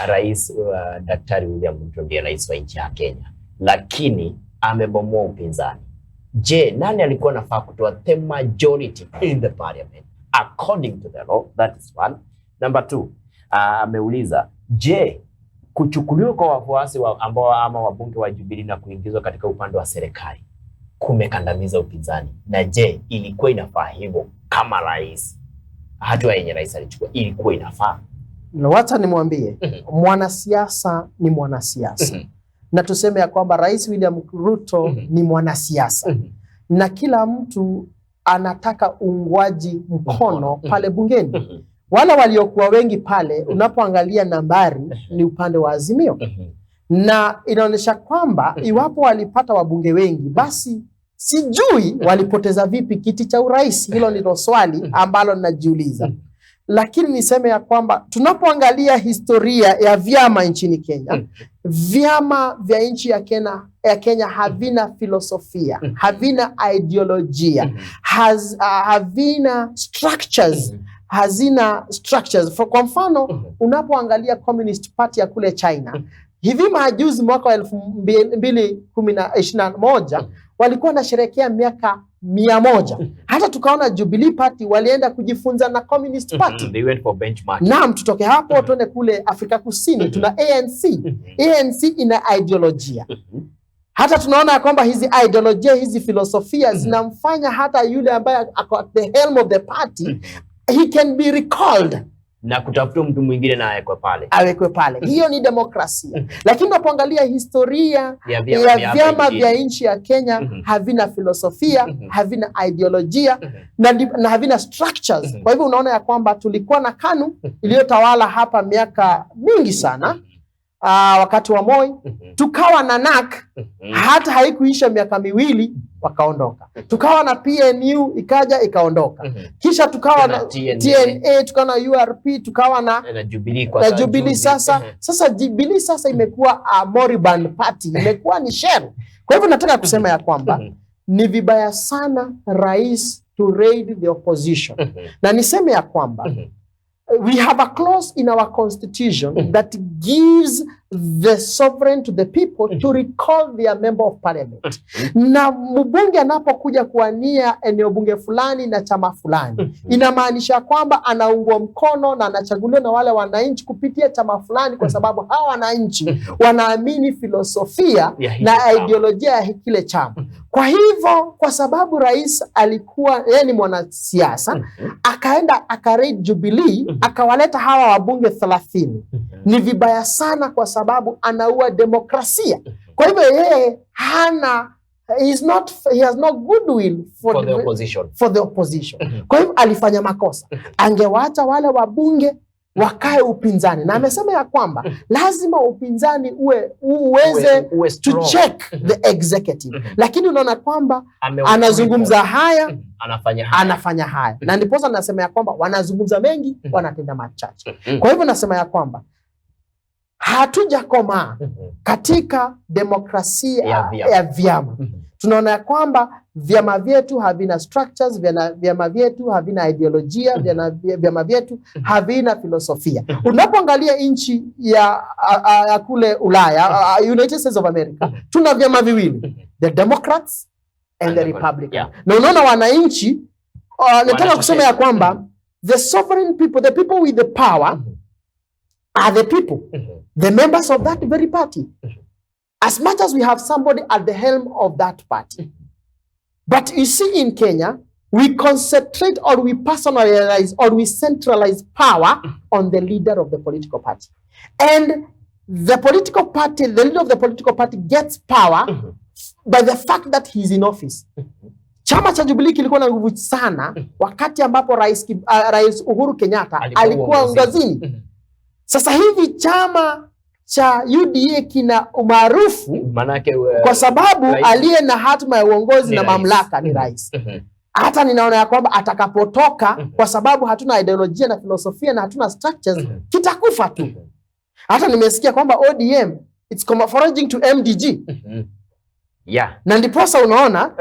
Rais Daktari William Ruto ndiye rais wa nchi ya Kenya, lakini amebomoa upinzani? Je, nani alikuwa anafaa kutoa the majority in the parliament according to the law? That is one. Number two, ameuliza, je, kuchukuliwa kwa wafuasi ambao ama wabunge wa Jubilee na kuingizwa katika upande wa serikali kumekandamiza upinzani? Na je, ilikuwa inafaa hivyo kama rais? Hatua yenye rais alichukua ilikuwa inafaa? Na wacha nimwambie, mwanasiasa ni mwanasiasa. Na tuseme ya kwamba Rais William Ruto ni mwanasiasa. Na kila mtu anataka uungwaji mkono pale bungeni. Wala waliokuwa wengi pale, unapoangalia nambari, ni upande wa Azimio. Na inaonyesha kwamba iwapo walipata wabunge wengi, basi sijui walipoteza vipi kiti cha urais. Hilo ndilo swali ambalo ninajiuliza. Lakini niseme ya kwamba tunapoangalia historia ya vyama nchini Kenya, vyama vya nchi ya Kenya havina filosofia, havina ideolojia, havina structures, hazina structures. Kwa mfano, unapoangalia Communist Party ya kule China, hivi majuzi mwaka wa 2021 walikuwa na sherekea miaka 100. Hata tukaona Jubilee Party walienda kujifunza na Communist Party. They went for benchmark. Naam, tutoke hapo tuende kule Afrika Kusini, tuna ANC. ANC ina ideolojia. Hata tunaona kwamba hizi ideolojia, hizi filosofia zinamfanya hata yule ambaye ako at the helm of the party, he can be recalled. Na kutafuta mtu mwingine na awekwe pale. Hiyo ni demokrasia. Lakini unapoangalia historia ya vyama vya nchi ya Kenya, havina filosofia, havina ideolojia, na havina structures. Kwa hivyo unaona ya kwamba tulikuwa na KANU iliyotawala hapa miaka mingi sana. Wakati wa Moi, tukawa na NAK, hata haikuisha miaka 2 wakaondoka. Tukawa na PNU ikaja ikaondoka. Kisha tukawa na TNA, tukawa na URP, tukawa na Jubilee sasa. Sasa Jubilee sasa imekuwa moribund party, imekuwa ni shell. Kwa hivyo nataka kusema ya kwamba ni vibaya sana rais to raid the opposition. Na niseme ya kwamba we have a clause in our constitution that gives the sovereign to the people to recall their member of parliament. Na mbunge anapokuja kuania eneo bunge fulani na chama fulani, inamaanisha kwamba anaungwa mkono na anachaguliwa na wale wananchi kupitia chama fulani, kwa sababu hawa wananchi wanaamini filosofia na ideolojia ya kile chama. Kwa hivyo, kwa sababu rais alikuwa yeye ni mwanasiasa, akaenda akaraid Jubilee, akawaleta hawa wabunge 30. Ni vibaya sana kwa sababu anaua demokrasia. Kwa hivyo yeye he has no goodwill for the opposition. Kwa hivyo alifanya makosa. Angewacha wale wabunge wakae upinzani, na amesema ya kwamba lazima upinzani uweze to check the executive. Lakini unaona kwamba anazungumza haya, anafanya haya. Na ndiposa nasema ya kwamba wanazungumza mengi, wanatenda machache. Kwa hivyo nasema ya kwamba hatujakomaa katika demokrasia ya vyama. Tunaona ya kwamba vyama vyetu havina structures, vyama vyetu havina ideolojia, vyama vyetu havina filosofia. Unapoangalia nchi ya kule Ulaya, United States of America, tuna vyama viwili, the Democrats and the Republicans. Na unaona wananchi, nataka kusema ya kwamba the sovereign people, the people with the power are the people, the members of that very party. As much as we have somebody at the helm of that party. But you see, in Kenya, we concentrate or we personalize or we centralize power on the leader of the political party. And the political party, the leader of the political party gets power by the fact that he's in office. Chama cha Jubilee kilikuwa na nguvu sana wakati ambapo Rais Uhuru Kenyatta alikuwa ngazini. Sasa hivi chama cha UDA kina umaarufu kwa sababu aliye na hatima ya uongozi na mamlaka ni rais. Hata ninaona ya kwamba atakapotoka, kwa sababu hatuna ideolojia na filosofia na hatuna structures, kitakufa tu. Hata nimesikia kwamba ODM it's foraging to MDG. Na ndiposa unaona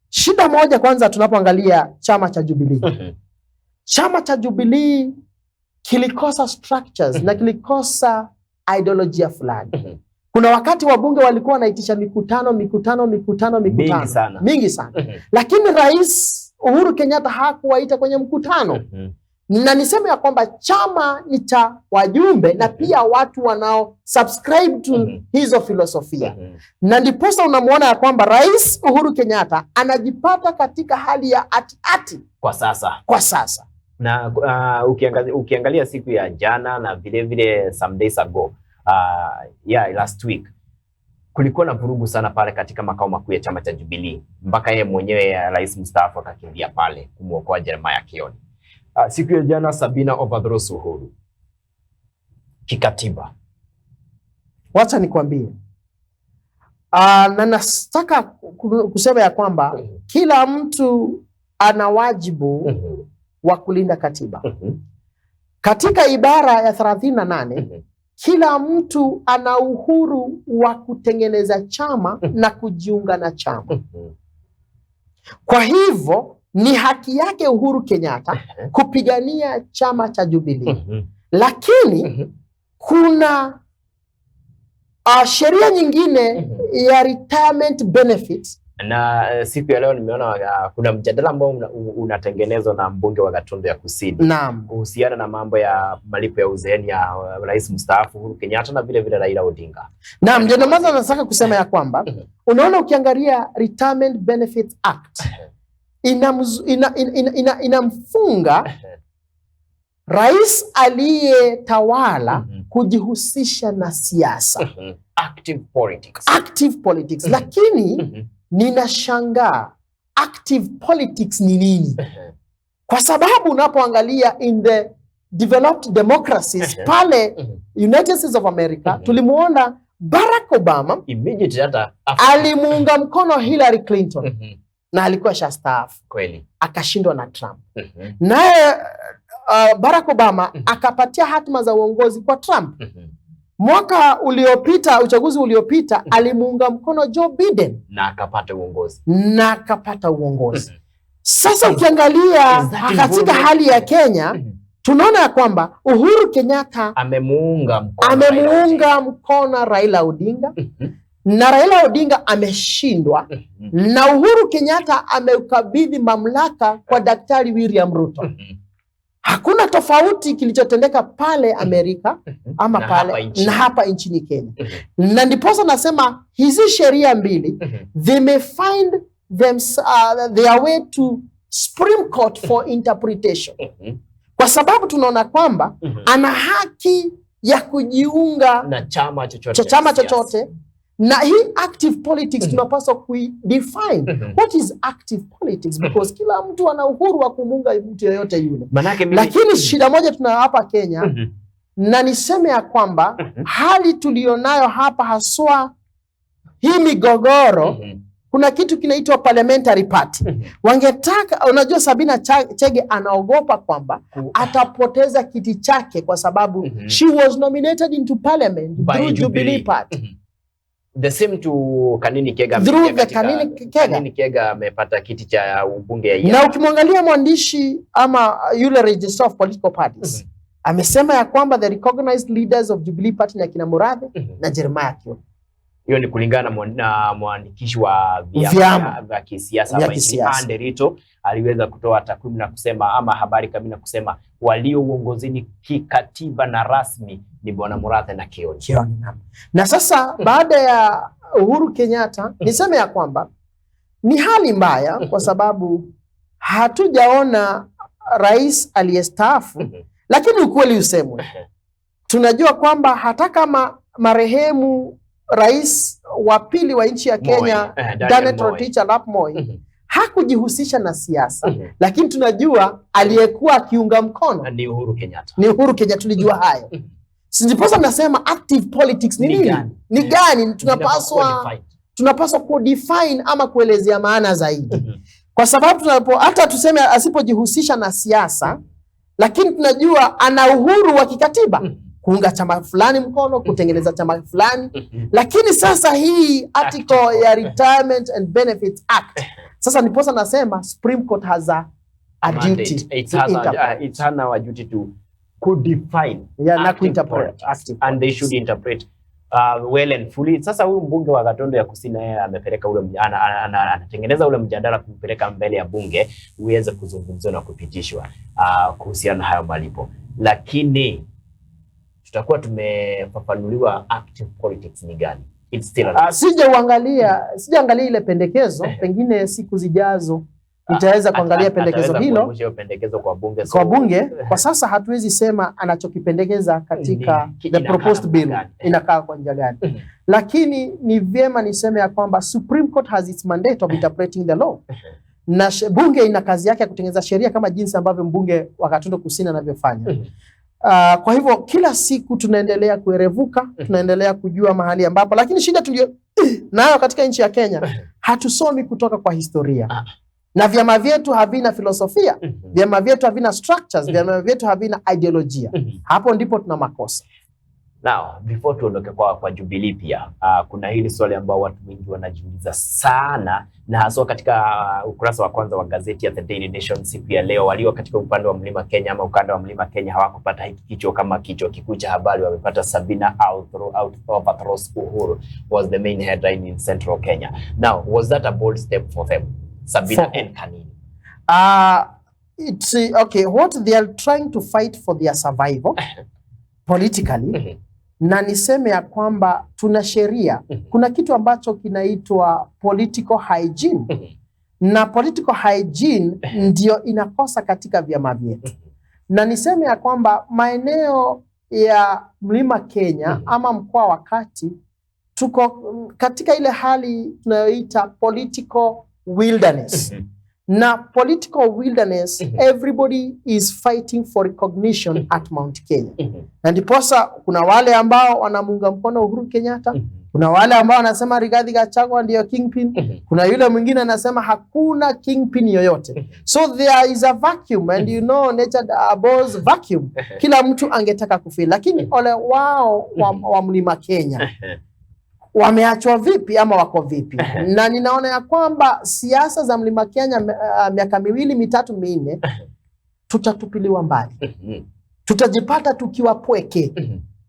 shida moja kwanza tunapoangalia chama cha Jubilee. Chama cha Jubilee kilikosa structures na kilikosa ideolojia fulani. Kuna wakati wabunge walikuwa wanaitisha mikutano mingi sana. Lakini Rais Uhuru Kenyatta hakuwaita kwenye mkutano. Na niseme ya kwamba chama ni cha wajumbe na pia watu wanao subscribe to hizo filosofia. Na ndiposa unamuona ya kwamba Rais Uhuru Kenyatta anajipata katika hali ya ati kwa sasa. Na ukiangalia siku ya jana na vile some days ago, last week, kulikuwa na vurugu sana pale katika makao makuu ya chama cha Jubilee, mpaka yeye mwenyewe rais mstaafu akakimbia pale kumuokoa Jeremiah Kioni. Siku ya jana Sabina overthrows Uhuru kikatiba. Wacha nikwambie, na nataka kusema ya kwamba kila mtu ana wajibu wa kulinda katiba. Katika ibara ya 38, kila mtu ana uhuru wa kutengeneza chama na kujiunga na chama. Kwa hivyo ni haki yake Uhuru Kenyatta kupigania chama cha Jubilee. Lakini kuna sheria nyingine ya retirement benefits. Na siku ya leo nimeona kuna mjadala ambao unatengenezwa na mbunge wa Gatundu ya Kusini kuhusiana na mambo ya malipo ya uzeeni ya rais mstaafu Uhuru Kenyatta na vile Raila Odinga. Naam, ndio maana nataka kusema ya kwamba unaona, ukiangalia Retirement Benefits Act inamfunga rais aliyetawala kujihusisha na siasa, active politics. Lakini ninashangaa active politics ni nini? Kwa sababu unapoangalia in the developed democracies pale United States of America, tulimuona Barack Obama alimuunga mkono Hillary Clinton na alikuwa shastaafu kweli, akashindwa na Trump. Naye Barack Obama akapatia hatima za uongozi kwa Trump. Mwaka uliopita, uchaguzi uliopita, alimuunga mkono Joe Biden na akapata uongozi. Sasa ukiangalia katika hali ya Kenya, tunaona ya kwamba Uhuru Kenyatta amemuunga mkono Raila Odinga na Raila Odinga ameshindwa na Uhuru Kenyatta ameukabidhi mamlaka kwa Daktari William Ruto. Hakuna tofauti kilichotendeka pale Amerika ama na pale na hapa nchini Kenya. Na ndiposa nasema hizi sheria mbili they may find their way to Supreme Court for interpretation. Kwa sababu tunaona kwamba ana haki ya kujiunga na chama chochote. Chama chochote. Na hii active politics tunapaswa kuidefine. What is active politics? Because kila mtu ana uhuru wa kumunga mtu yoyote yule. Lakini shida moja tuna hapa Kenya, na niseme ya kwamba hali tulionayo hapa haswa hii migogoro, kuna kitu kinaitwa parliamentary party. Wangetaka, unajua Sabina Chege anaogopa kwamba atapoteza kiti chake kwa sababu she was nominated into parliament through Jubilee Party. The same to Kanini Kega. Kanini Kega amepata kiti cha ubunge ya na ukimwangalia mwandishi ama yule registrar of political parties amesema ya kwamba the recognized leaders of Jubilee Party na kina Murathe na Jeremiah Kioni. Hiyo ni kulingana na mwandikishi wa vyama vya kisiasa Anderito aliweza kutoa takwimu na kusema ama habari kamili na kusema walio uongozini kikatiba na rasmi ni bwana Murathe na Kioni. Na sasa baada ya Uhuru Kenyatta niseme ya kwamba ni hali mbaya kwa sababu hatujaona rais aliyestaafu, lakini ukweli usemwe, tunajua kwamba hata kama marehemu rais wa pili wa nchi ya Kenya Daniel Toroitich arap Moi hakujihusisha na siasa, lakini tunajua aliyekuwa akiunga mkono ni Uhuru Kenyatta. Tulijua hayo. Sindiposa nasema active politics ni nini? Ni gani? Tunapaswa kudefine ama kuelezea maana zaidi. Kwa sababu hata tuseme asipojihusisha na siasa, lakini tunajua ana uhuru wa kikatiba kuunga chama fulani mkono, kutengeneza chama fulani. Lakini sasa hii article ya Retirement and Benefits Act, sasa niposa nasema Supreme Court has a duty. It's our duty to define na kuinterpret and they should interpret well and fully. Sasa huyu mbunge wa Gatondo ya Kusini yeye amepeleka ule anatengeneza ule mjadala kupeleka mbele ya bunge uweze kuzungumzwa na kupitishwa kuhusiana na hayo malipo, lakini tutakuwa tumefafanuliwa active politics ni gani. It's still sijaangalia ile pendekezo, pengine siku zijazo nitaweza kuangalia pendekezo hilo kwa bunge. Kwa sasa hatuwezi sema anachokipendekeza katika the proposed bill inakaa kwa njia gani. Lakini ni vyema niseme ya kwamba Supreme Court has its mandate of interpreting the law. Na bunge ina kazi yake ya kutengeneza sheria kama jinsi ambavyo mbunge wa Gatondo Kusini anavyofanya. Kwa hivyo kila siku tunaendelea kuerevuka, tunaendelea kujua mahali ambapo, lakini shida tulio nayo katika nchi ya Kenya, hatusomi kutoka kwa historia. Na vyama vyetu havina filosofia, vyama vyetu havina structures, vyama vyetu havina ideolojia. Hapo ndipo tuna makosa. Now, before tuondoke kwa Jubilee pia, kuna hili swali ambao watu wengi wanajiuliza sana, na haswa katika ukurasa wa kwanza wa gazeti ya The Daily Nation siku ya leo. Walio katika upande wa Mlima Kenya ama ukanda wa Mlima Kenya hawakupata hiki kichwa kama kichwa kikuu cha habari. Wamepata Sabina overthrows Uhuru was the main headline in Central Kenya. Now, was that a bold step for them, Sabina and Kanini? It's okay. What they are trying to fight for their survival politically. Na niseme ya kwamba tuna sheria, kuna kitu ambacho kinaitwa political hygiene, na political hygiene ndio inakosa katika vyama vyetu. Na niseme ya kwamba maeneo ya Mlima Kenya ama mkoa wa Kati tuko katika ile hali tunayoita political wilderness. Na political wilderness, everybody is fighting for recognition at Mount Kenya. Na ndiposa kuna wale ambao wanamunga mkono Uhuru Kenyatta, kuna wale ambao wanasema Rigathi Gachagua ndio kingpin, kuna yule mwingine anasema hakuna kingpin yoyote. So there is a vacuum, and you know nature abhors vacuum. Kila mtu angetaka kufeel, lakini ole wao wa Mlima Kenya wameachwa vipi ama wako vipi? Na ninaona ya kwamba siasa za Mlima Kenya miaka 2, 3, 4 tutatupiliwa mbali. Tutajipata tukiwa pweke.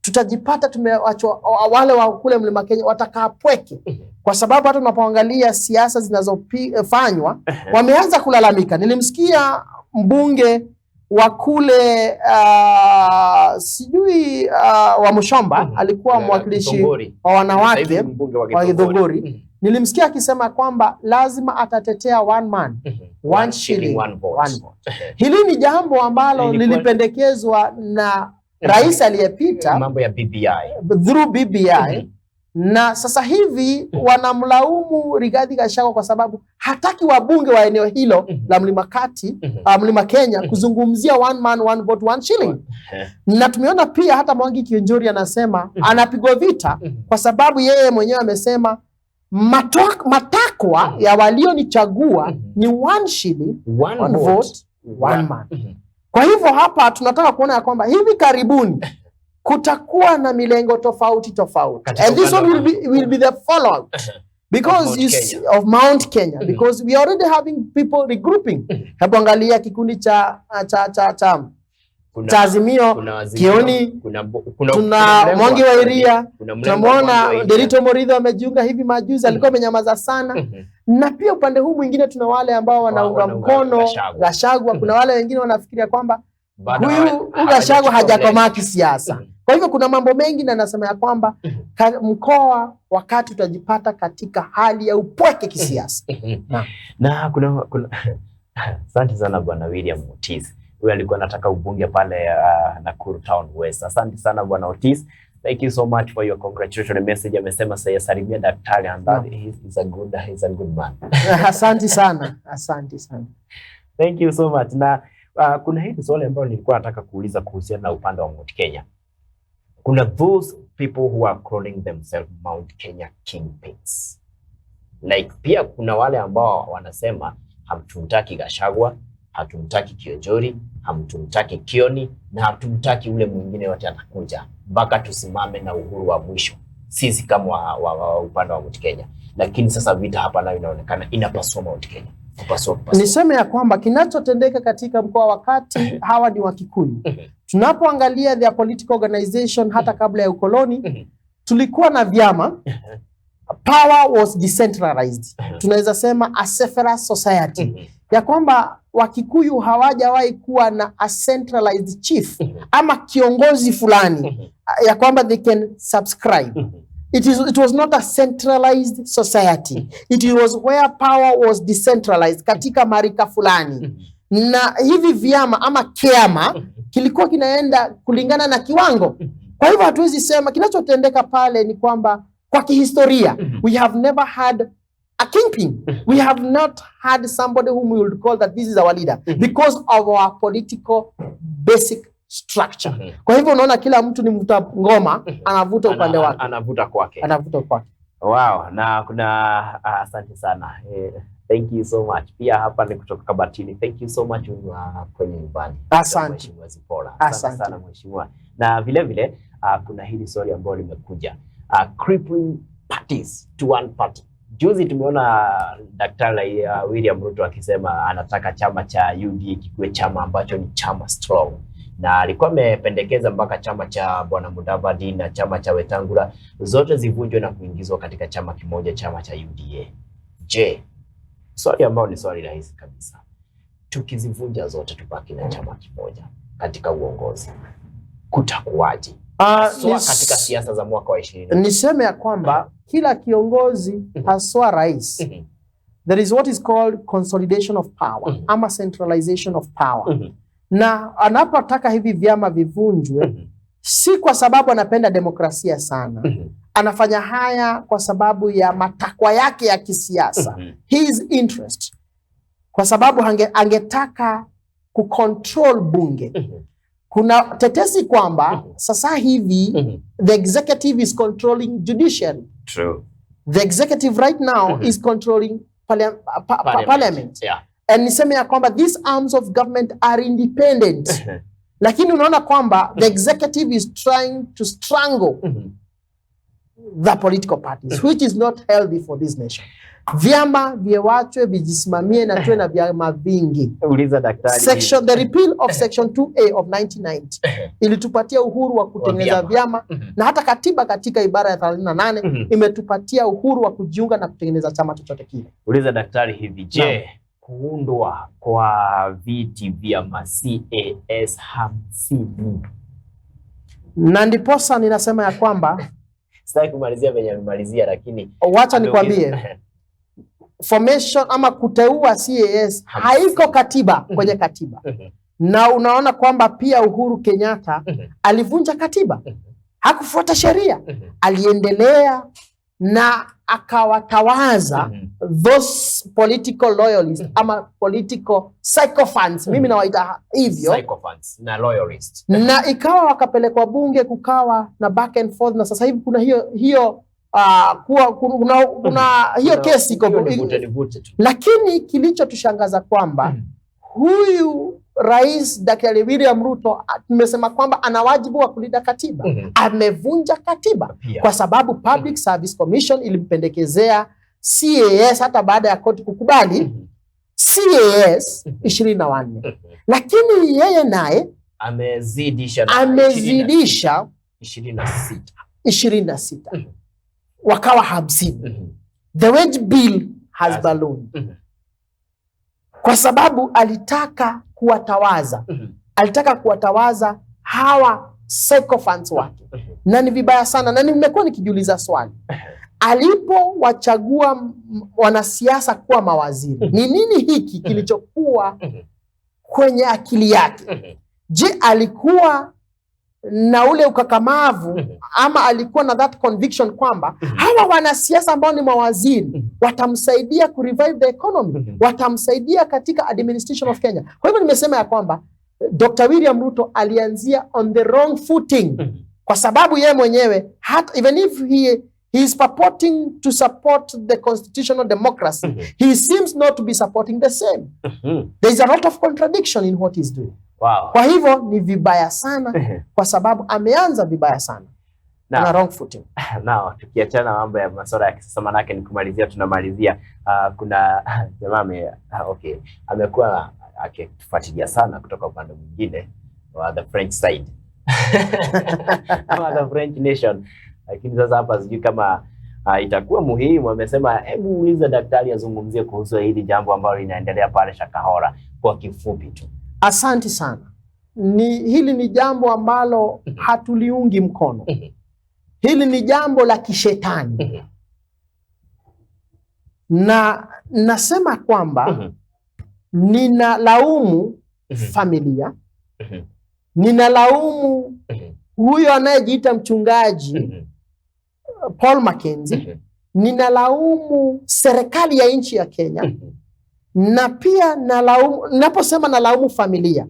Tutajipata tumeachwa, wale wa kule Mlima Kenya watakaa pweke. Kwa sababu hata unapoangalia siasa zinazofanywa wameanza kulalamika. Nilimsikia mbunge wa kule sijui wa Mushomba alikuwa mwakilishi wa wanawake wa Githunguri. Nilimsikia akisema kwamba lazima atatetea one man, one shilling, one vote. Hili ni jambo ambalo lilipendekezwa na rais aliyepita, mambo ya BBI, through BBI. Na sasa hivi wanamlaumu Rigathi Gachagua kwa sababu hataki wabunge wa eneo hilo la Mlima Kati, Mlima Kenya kuzungumzia one man, one vote, one shilling. Na tumeona pia hata Mwangi Kionjori anasema anapigwa vita kwa sababu yeye mwenyewe amesema matakwa ya walionichagua ni one shilling, one vote, one man. Kwa hivyo hapa tunataka kuona ya kwamba hivi karibuni kutakuwa na milengo tofauti. And this one will be the follow-up because you see, of Mount Kenya, because we are already having people regrouping. Hapo angalia kikundi cha Azimio, Kioni, tuna Mwangi wa Iria, tunamwona Derito Moridho amejiunga hivi majuzi, alikuwa amenyamaza sana. Na pia upande huu mwingine tuna wale ambao wanaunga mkono Gachagua. Kuna wale wengine wanafikiria kwamba huyu Gachagua hajakomaa kisiasa. Kwa hivyo kuna mambo mengi, na nasema ya kwamba mkoa wakati utajipata katika hali ya upweke kisiasa. Na kuna asante sana Bwana William Otis. Huyu alikuwa anataka ubunge pale Nakuru Town West. Asante sana Bwana Otis. Thank you so much for your congratulatory message. Amesema salimia daktari, and that he's a good man. Asante sana. Asante sana. Thank you so much. Na kuna hili swali ambalo nilikuwa nataka kuuliza kuhusiana na upande wa Mount Kenya. Kuna those people who are calling themselves Mount Kenya kingpins. Like pia kuna wale ambao wanasema hamtumtaki Gachagua, hatumtaki Kionjori, hamtumtaki Kioni, na hatumtaki ule mwingine yote atakuja mpaka tusimame na uhuru wa mwisho sisi kama upande wa Mount Kenya. Lakini sasa vita hapa nayo inaonekana inapaswa Mount Kenya. Niseme ya kwamba kinachotendeka katika mkoa wakati hawa ni Wakikuyu. Tunapoangalia their political organization hata kabla ya ukoloni, tulikuwa na vyama. Power was decentralized. Tunaweza sema a secular society. Ya kwamba Wakikuyu hawajawahi kuwa na a centralized chief ama kiongozi fulani ya kwamba they can subscribe. It was not a centralized society. It was where power was decentralized katika marika fulani. Na hivi vyama ama kiama kilikuwa kinaenda kulingana na kiwango. Kwa hivyo hatuwezi sema kinachotendeka pale ni kwamba kwa kihistoria we have never had a kingpin. We have not had somebody whom we would call that this is our leader because of our political basic structure. Kwa hivyo unaona kila mtu ni mvuta ngoma, anavuta upande wake. Anavuta kwake. Wow, na kuna asante sana. Thank you so much. Pia hapa ni kutoka Kabatini. Thank you so much kwenye nyumbani. Asante. Asante sana mheshimiwa. Na vile vile kuna hili swali ambalo limekuja. Crippling parties to one party. Juzi tumeona Daktari William Ruto akisema anataka chama cha UDA kiwe chama ambacho ni chama strong. Na alikuwa amependekeza mpaka chama cha Bwana Mudavadi na chama cha Wetangula zote zivunjwe na kuingizwa katika chama kimoja, chama cha UDA. Je, swali ambao ni swali rahisi kabisa. Tukizivunja zote tubaki na chama kimoja katika uongozi, kutakuwaje? Katika siasa za mwaka wa 20. Niseme ya kwamba kila kiongozi haswa rais, there is what is called consolidation of power ama centralization of power. Na anapotaka hivi vyama vivunjwe, si kwa sababu anapenda demokrasia sana. Anafanya haya kwa sababu ya matakwa yake ya kisiasa, his interest. Kwa sababu angetaka kucontrol bunge. Kuna tetesi kwamba sasa hivi the executive is controlling judiciary. True. The executive right now is controlling parliament. Yeah. And niseme ya kwamba these arms of government are independent. Lakini unaona kwamba the executive is trying to strangle the political parties, which is not healthy for this nation. Vyama viwachwe vijisimamie na tuwe na vyama vingi. Uliza daktari. The repeal of section 2A of 1990 ilitupatia uhuru wa kutengeneza vyama, na hata katiba katika ibara ya 38 imetupatia uhuru wa kujiunga na kutengeneza chama chochote kile. Uliza daktari hivi, je, kuundwa kwa viti vya CAS 50. Na ndiposa ninasema ya kwamba sitaki kumalizia venye amemalizia, lakini wacha nikwambie formation ama kuteua CAS haiko katiba kwenye katiba. Na unaona kwamba pia Uhuru Kenyatta alivunja katiba, hakufuata sheria, aliendelea na akawatawaza those political loyalists ama political sycophants, mimi nawaita hivyo, sycophants na loyalists, na ikawa wakapelekwa bunge, kukawa na back and forth, na sasa hivi kuna hiyo hiyo kesi, lakini kilichotushangaza kwamba huyu Rais Daktari William Ruto tumesema kwamba ana wajibu wa kulinda katiba. Amevunja katiba kwa sababu Public Service Commission ilimpendekezea CAS hata baada ya koti kukubali CAS 24. Lakini yeye naye amezidisha 26 wakawa 50. The wage bill has ballooned kwa sababu alitaka kuwatawaza hawa sycophants wake, na ni vibaya sana. Na nimekuwa nikijiuliza swali, alipowachagua wanasiasa kuwa mawaziri, ni nini hiki kilichokuwa kwenye akili yake? Je, alikuwa na ule ukakamavu ama alikuwa na that conviction kwamba hawa wanasiasa ambao ni mawaziri watamsaidia ku revive the economy, watamsaidia katika administration of Kenya? Kwa hivyo nimesema ya kwamba Dr. William Ruto alianzia on the wrong footing, kwa sababu yeye mwenyewe even if he is purporting to support the constitutional democracy, he seems not to be supporting the same. There is a lot of contradiction in what he's doing. Wow. Kwa hivyo ni vibaya sana kwa sababu ameanza vibaya sana na wrong footing. Now tukiachana mambo ya masuala ya kisasa, manake ni kumalizia, tunamalizia kuna jamaa amekuwa akifuatilia sana kutoka upande mwingine wa the French side the French nation, lakini sasa hapa sijui kama itakuwa muhimu. Amesema hebu uliza daktari azungumzie kuhusu hili jambo ambalo linaendelea pale Shakahola kwa kifupi tu. Asante sana. Hili ni jambo ambalo hatuliungi mkono. Hili ni jambo la kishetani. Na nasema kwamba ninalaumu familia, ninalaumu huyo anayejiita mchungaji Paul Mackenzie, ninalaumu serikali ya nchi ya Kenya, na pia naposema nalaumu familia.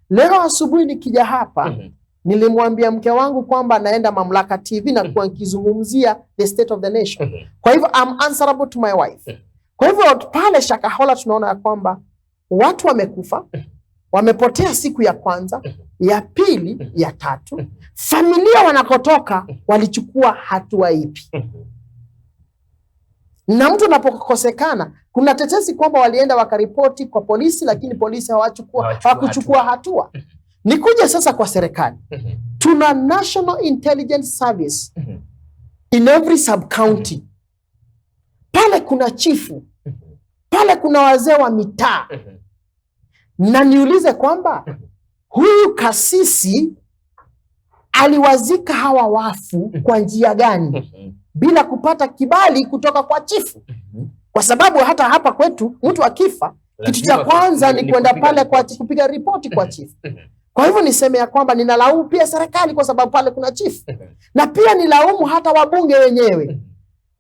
Leo asubuhi nikija hapa nilimwambia mke wangu kwamba naenda Mamlaka TV na kuwa nikizungumzia the state of the nation. Kwa hivyo I'm answerable to my wife. Kwa hivyo pale Shakahola tunaona ya kwamba watu wamekufa, wamepotea siku ya kwanza, ya pili, ya tatu. Familia wanakotoka walichukua hatua ipi? Na mtu anapokosekana, kuna tetesi kwamba walienda wakaripoti kwa polisi, lakini polisi hawakuchukua hatua. Nikuje sasa kwa serikali. Tuna National Intelligence Service in every sub-county. Pale kuna chifu, pale kuna wazee wa mitaa. Na niulize kwamba huyu kasisi aliwazika hawa wafu kwa njia gani bila kupata kibali kutoka kwa chifu? Kwa sababu hata hapa kwetu mtu akifa, kitu cha kwanza ni kwenda pale kwa kupiga ripoti kwa chifu. Kwa hivyo niseme ya kwamba ninalaumu pia serikali kwa sababu pale kuna chifu. Na pia nilaumu hata wabunge wenyewe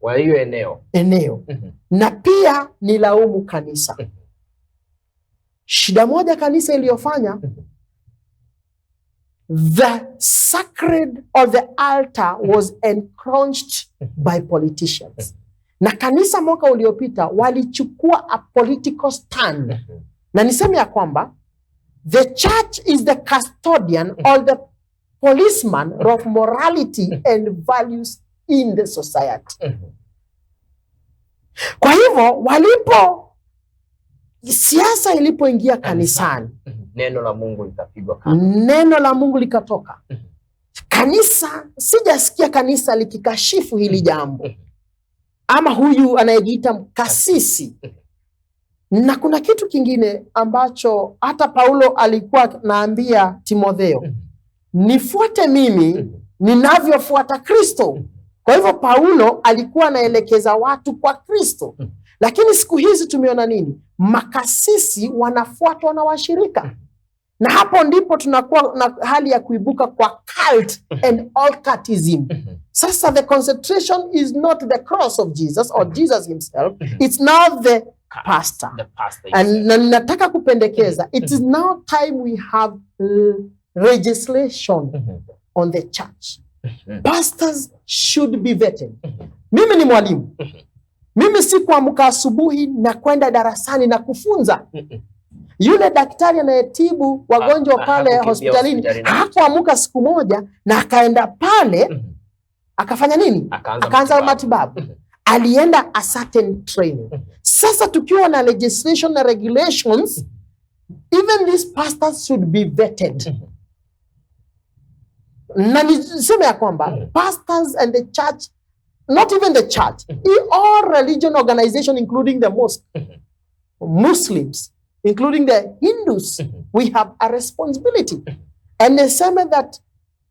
wa hiyo eneo. Na pia nilaumu kanisa. Shida moja kanisa iliyofanya, the sacred of the altar was encroached by politicians. Na kanisa mwaka uliopita walichukua a political stand. Na niseme ya kwamba the church is the custodian or the policeman of morality and values in the society. Kwa hivyo siasa ilipoingia kanisani, neno la Mungu likapigwa kando. Neno la Mungu likatoka. Kanisa, sijasikia kanisa likikashifu hili jambo. Ama huyu anayejiita kasisi Na kuna kitu kingine ambacho hata Paulo alikuwa naambia Timotheo, nifuate mimi ninavyofuata Kristo. Kwa hivyo Paulo alikuwa anaelekeza watu kwa Kristo. Lakini siku hizi tumeona nini? Makasisi wanafuatwa na washirika. Na hapo ndipo tunakuwa na hali ya kuibuka kwa cult and occultism. Sasa the concentration is not the cross of Jesus or Jesus himself, it's now the pastor. And nataka kupendekeza, it is now time we have legislation on the church. Pastors should be vetted. Mimi ni mwalimu. Mimi si kuamka asubuhi na kwenda darasani na kufunza. Yule daktari anayetibu wagonjwa pale hospitalini hakuamka siku moja na akaenda pale akafanya nini? Akaanza matibabu. Alienda a certain training. Sasa tukiwa na legislation na regulations, even these pastors should be vetted. Na niseme ya kwamba pastors and the church, not even the church, all religion organization including the mosque, Muslims, including the Hindus, we have a responsibility. And they say that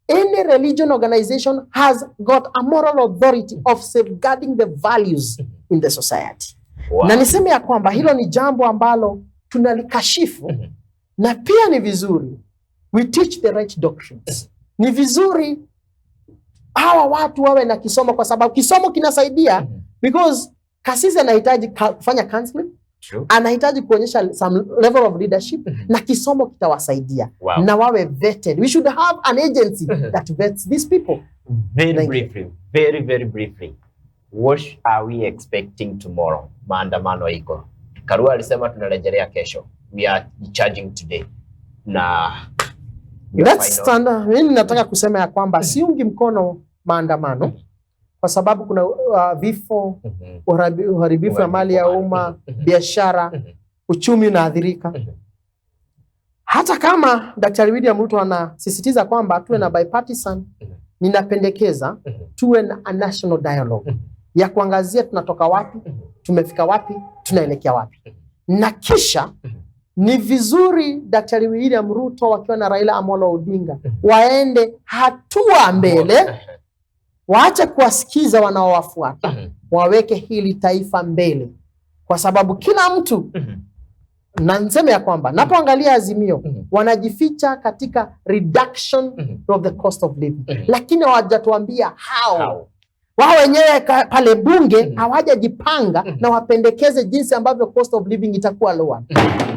any religion organization has got a moral authority of safeguarding the values in the society. Wow. Na niseme ya kwamba hilo ni jambo ambalo tunalikashifu, na pia ni vizuri we teach the right doctrines. Ni vizuri hawa watu wawe na kisomo, kwa sababu kisomo kinasaidia, because kasisi anahitaji kufanya counseling. True. Anahitaji kuonyesha some level of leadership, na kisomo kitawasaidia. Wow. Na wawe vetted. We should have an agency that vets these people. Very briefly, very briefly, what are we expecting tomorrow? Maandamano iko. Karua alisema tunarejelea kesho. We are charging today. Na let's stand. Mimi nataka kusema ya kwamba siungi mkono maandamano, kwa sababu kuna vifo, uharibifu ya mali ya umma, biashara, uchumi unaathirika. Hata kama Daktari William Ruto anasisitiza kwamba tuwe na bipartisan, ninapendekeza tuwe na a national dialogue ya kuangazia tunatoka wapi, tumefika wapi, tunaelekea wapi. Na kisha ni vizuri Daktari William Ruto wakiwa na Raila Amolo Odinga waende hatua mbele, waache kuwasikiza wanaowafuata, waweke hili taifa mbele, kwa sababu kila mtu, na niseme ya kwamba napoangalia Azimio wanajificha katika reduction of the cost of living, lakini hawajatuambia how. Wao wenyewe pale bunge hawajajipanga na wapendekeze jinsi ambavyo cost of living itakuwa lower.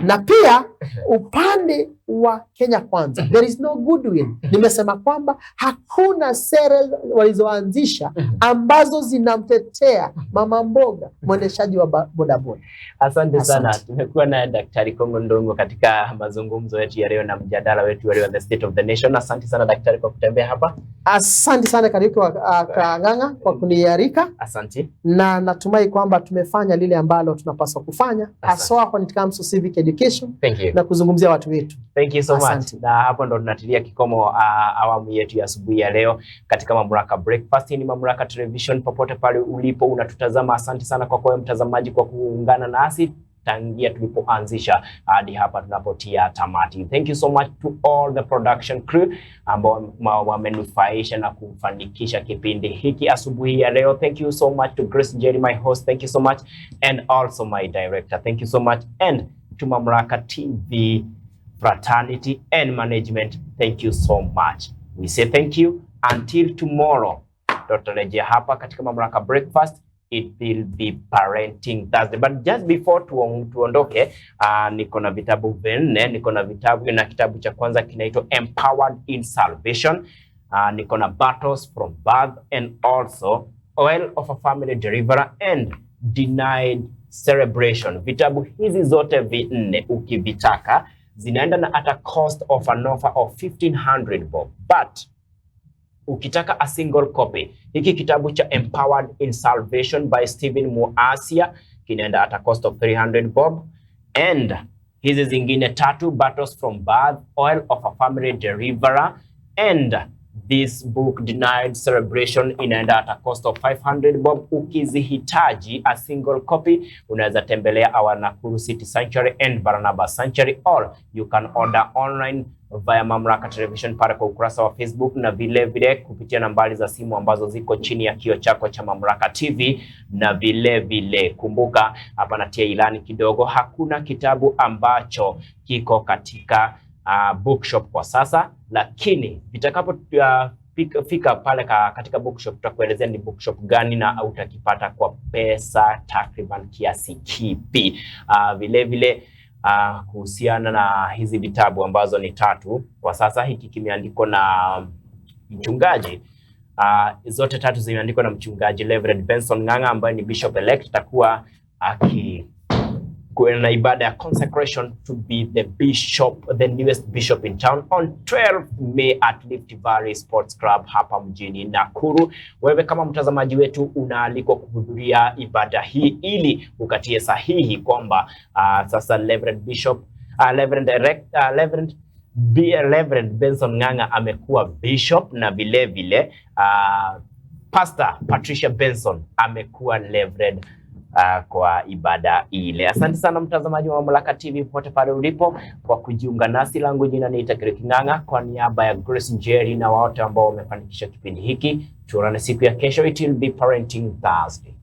Na pia upande wa Kenya Kwanza, there is no goodwill. Nimesema kwamba hakuna sera walizoanzisha ambazo zinamtetea mama mboga, mwendeshaji wa bodaboda. Asante sana. Tumekuwa na Daktari Kongo Ndongo katika mazungumzo yetu ya leo na mjadala wetu wa leo, the state of the nation. Asante sana daktari kwa kutembea hapa. Asante sana Kariuki wa Kang'ang'a kwa kunialika. Asante. Na natumai kwamba tumefanya lile ambalo tunapaswa kufanya, haswa when it comes to civic education. Thank you. Na kuzungumzia watu wetu. Thank you so much. Na hapo ndo tunatilia kikomo awamu yetu ya asubuhi ya leo katika Mamlaka Breakfast. Ni Mamlaka Television, popote pale ulipo unatutazama. Asante sana kwa kwa mtazamaji kwa kuungana nasi tangia tulipoanzisha hadi hapa tunapotia tamati. Thank you so much to all the production crew ambao wamenufaisha na kufanikisha kipindi hiki asubuhi ya leo. Thank you so much to Grace Jerry, my host. Thank you so much, and also my director. Thank you so much, and to Mamlaka TV fraternity and management. Thank you so much. We say thank you until tomorrow. Tutarejea hapa katika Mamlaka Breakfast. It will be parenting Thursday. But just before tuondoke, niko na vitabu vinne. Niko na vitabu, na kitabu cha kwanza kinaitwa Empowered in Salvation. Niko na Battles from Birth, and also Oil of a Family Deliverer and Denied Celebration. Vitabu hizi zote vinne ukivitaka zinaenda na at a cost of an offer of 1,500 bob. But ukitaka a single copy, hiki kitabu cha Empowered in Salvation by Stephen Muasia kinaenda at a cost of 300 bob. And hizi zingine tatu, Battles from Birth, Oil of a Family Deliverer and This book Denied Celebration inaenda at a cost of 500 bob. Ukizihitaji a single copy, unaweza tembelea our Nakuru City Sanctuary and Barnabas Sanctuary, or you can order online via Mamlaka Television pale kwa ukurasa wa Facebook, na vile vile kupitia nambari za simu ambazo ziko chini ya kio chako cha Mamlaka TV. Na vile vile kumbuka, hapa natia ilani kidogo, hakuna kitabu ambacho kiko katika bookshop kwa sasa, lakini vitakapo fika pale katika bookshop tutakuelezea ni bookshop gani na utakipata kwa pesa takriban kiasi kipi. Vile vile kuhusiana na hizi vitabu ambazo ni 3 kwa sasa, hiki kimeandikwa na mchungaji, zote 3 zimeandikwa na mchungaji Reverend Benson Ng'ang'a ambaye ni bishop elect. Atakuwa na ibada ya consecration to be the newest bishop in town on 12 May at Rift Valley Sports Club hapa mjini Nakuru. Wewe kama mtazamaji wetu unaalikwa kuhudhuria ibada hii ili ukatie sahihi kwamba sasa Reverend Benson Ng'ang'a amekuwa bishop, na vile vile Pastor Patricia Benson amekuwa Reverend kwa ibada ile. Asante sana mtazamaji wa Mamlaka TV popote pale ulipo kwa kujiunga nasi. Langu jina ni Ng'ang'a, kwa niaba ya Grace Njeri na wote ambao wamefanikisha kipindi hiki. Tuonane siku ya kesho. It will be Parenting Thursday.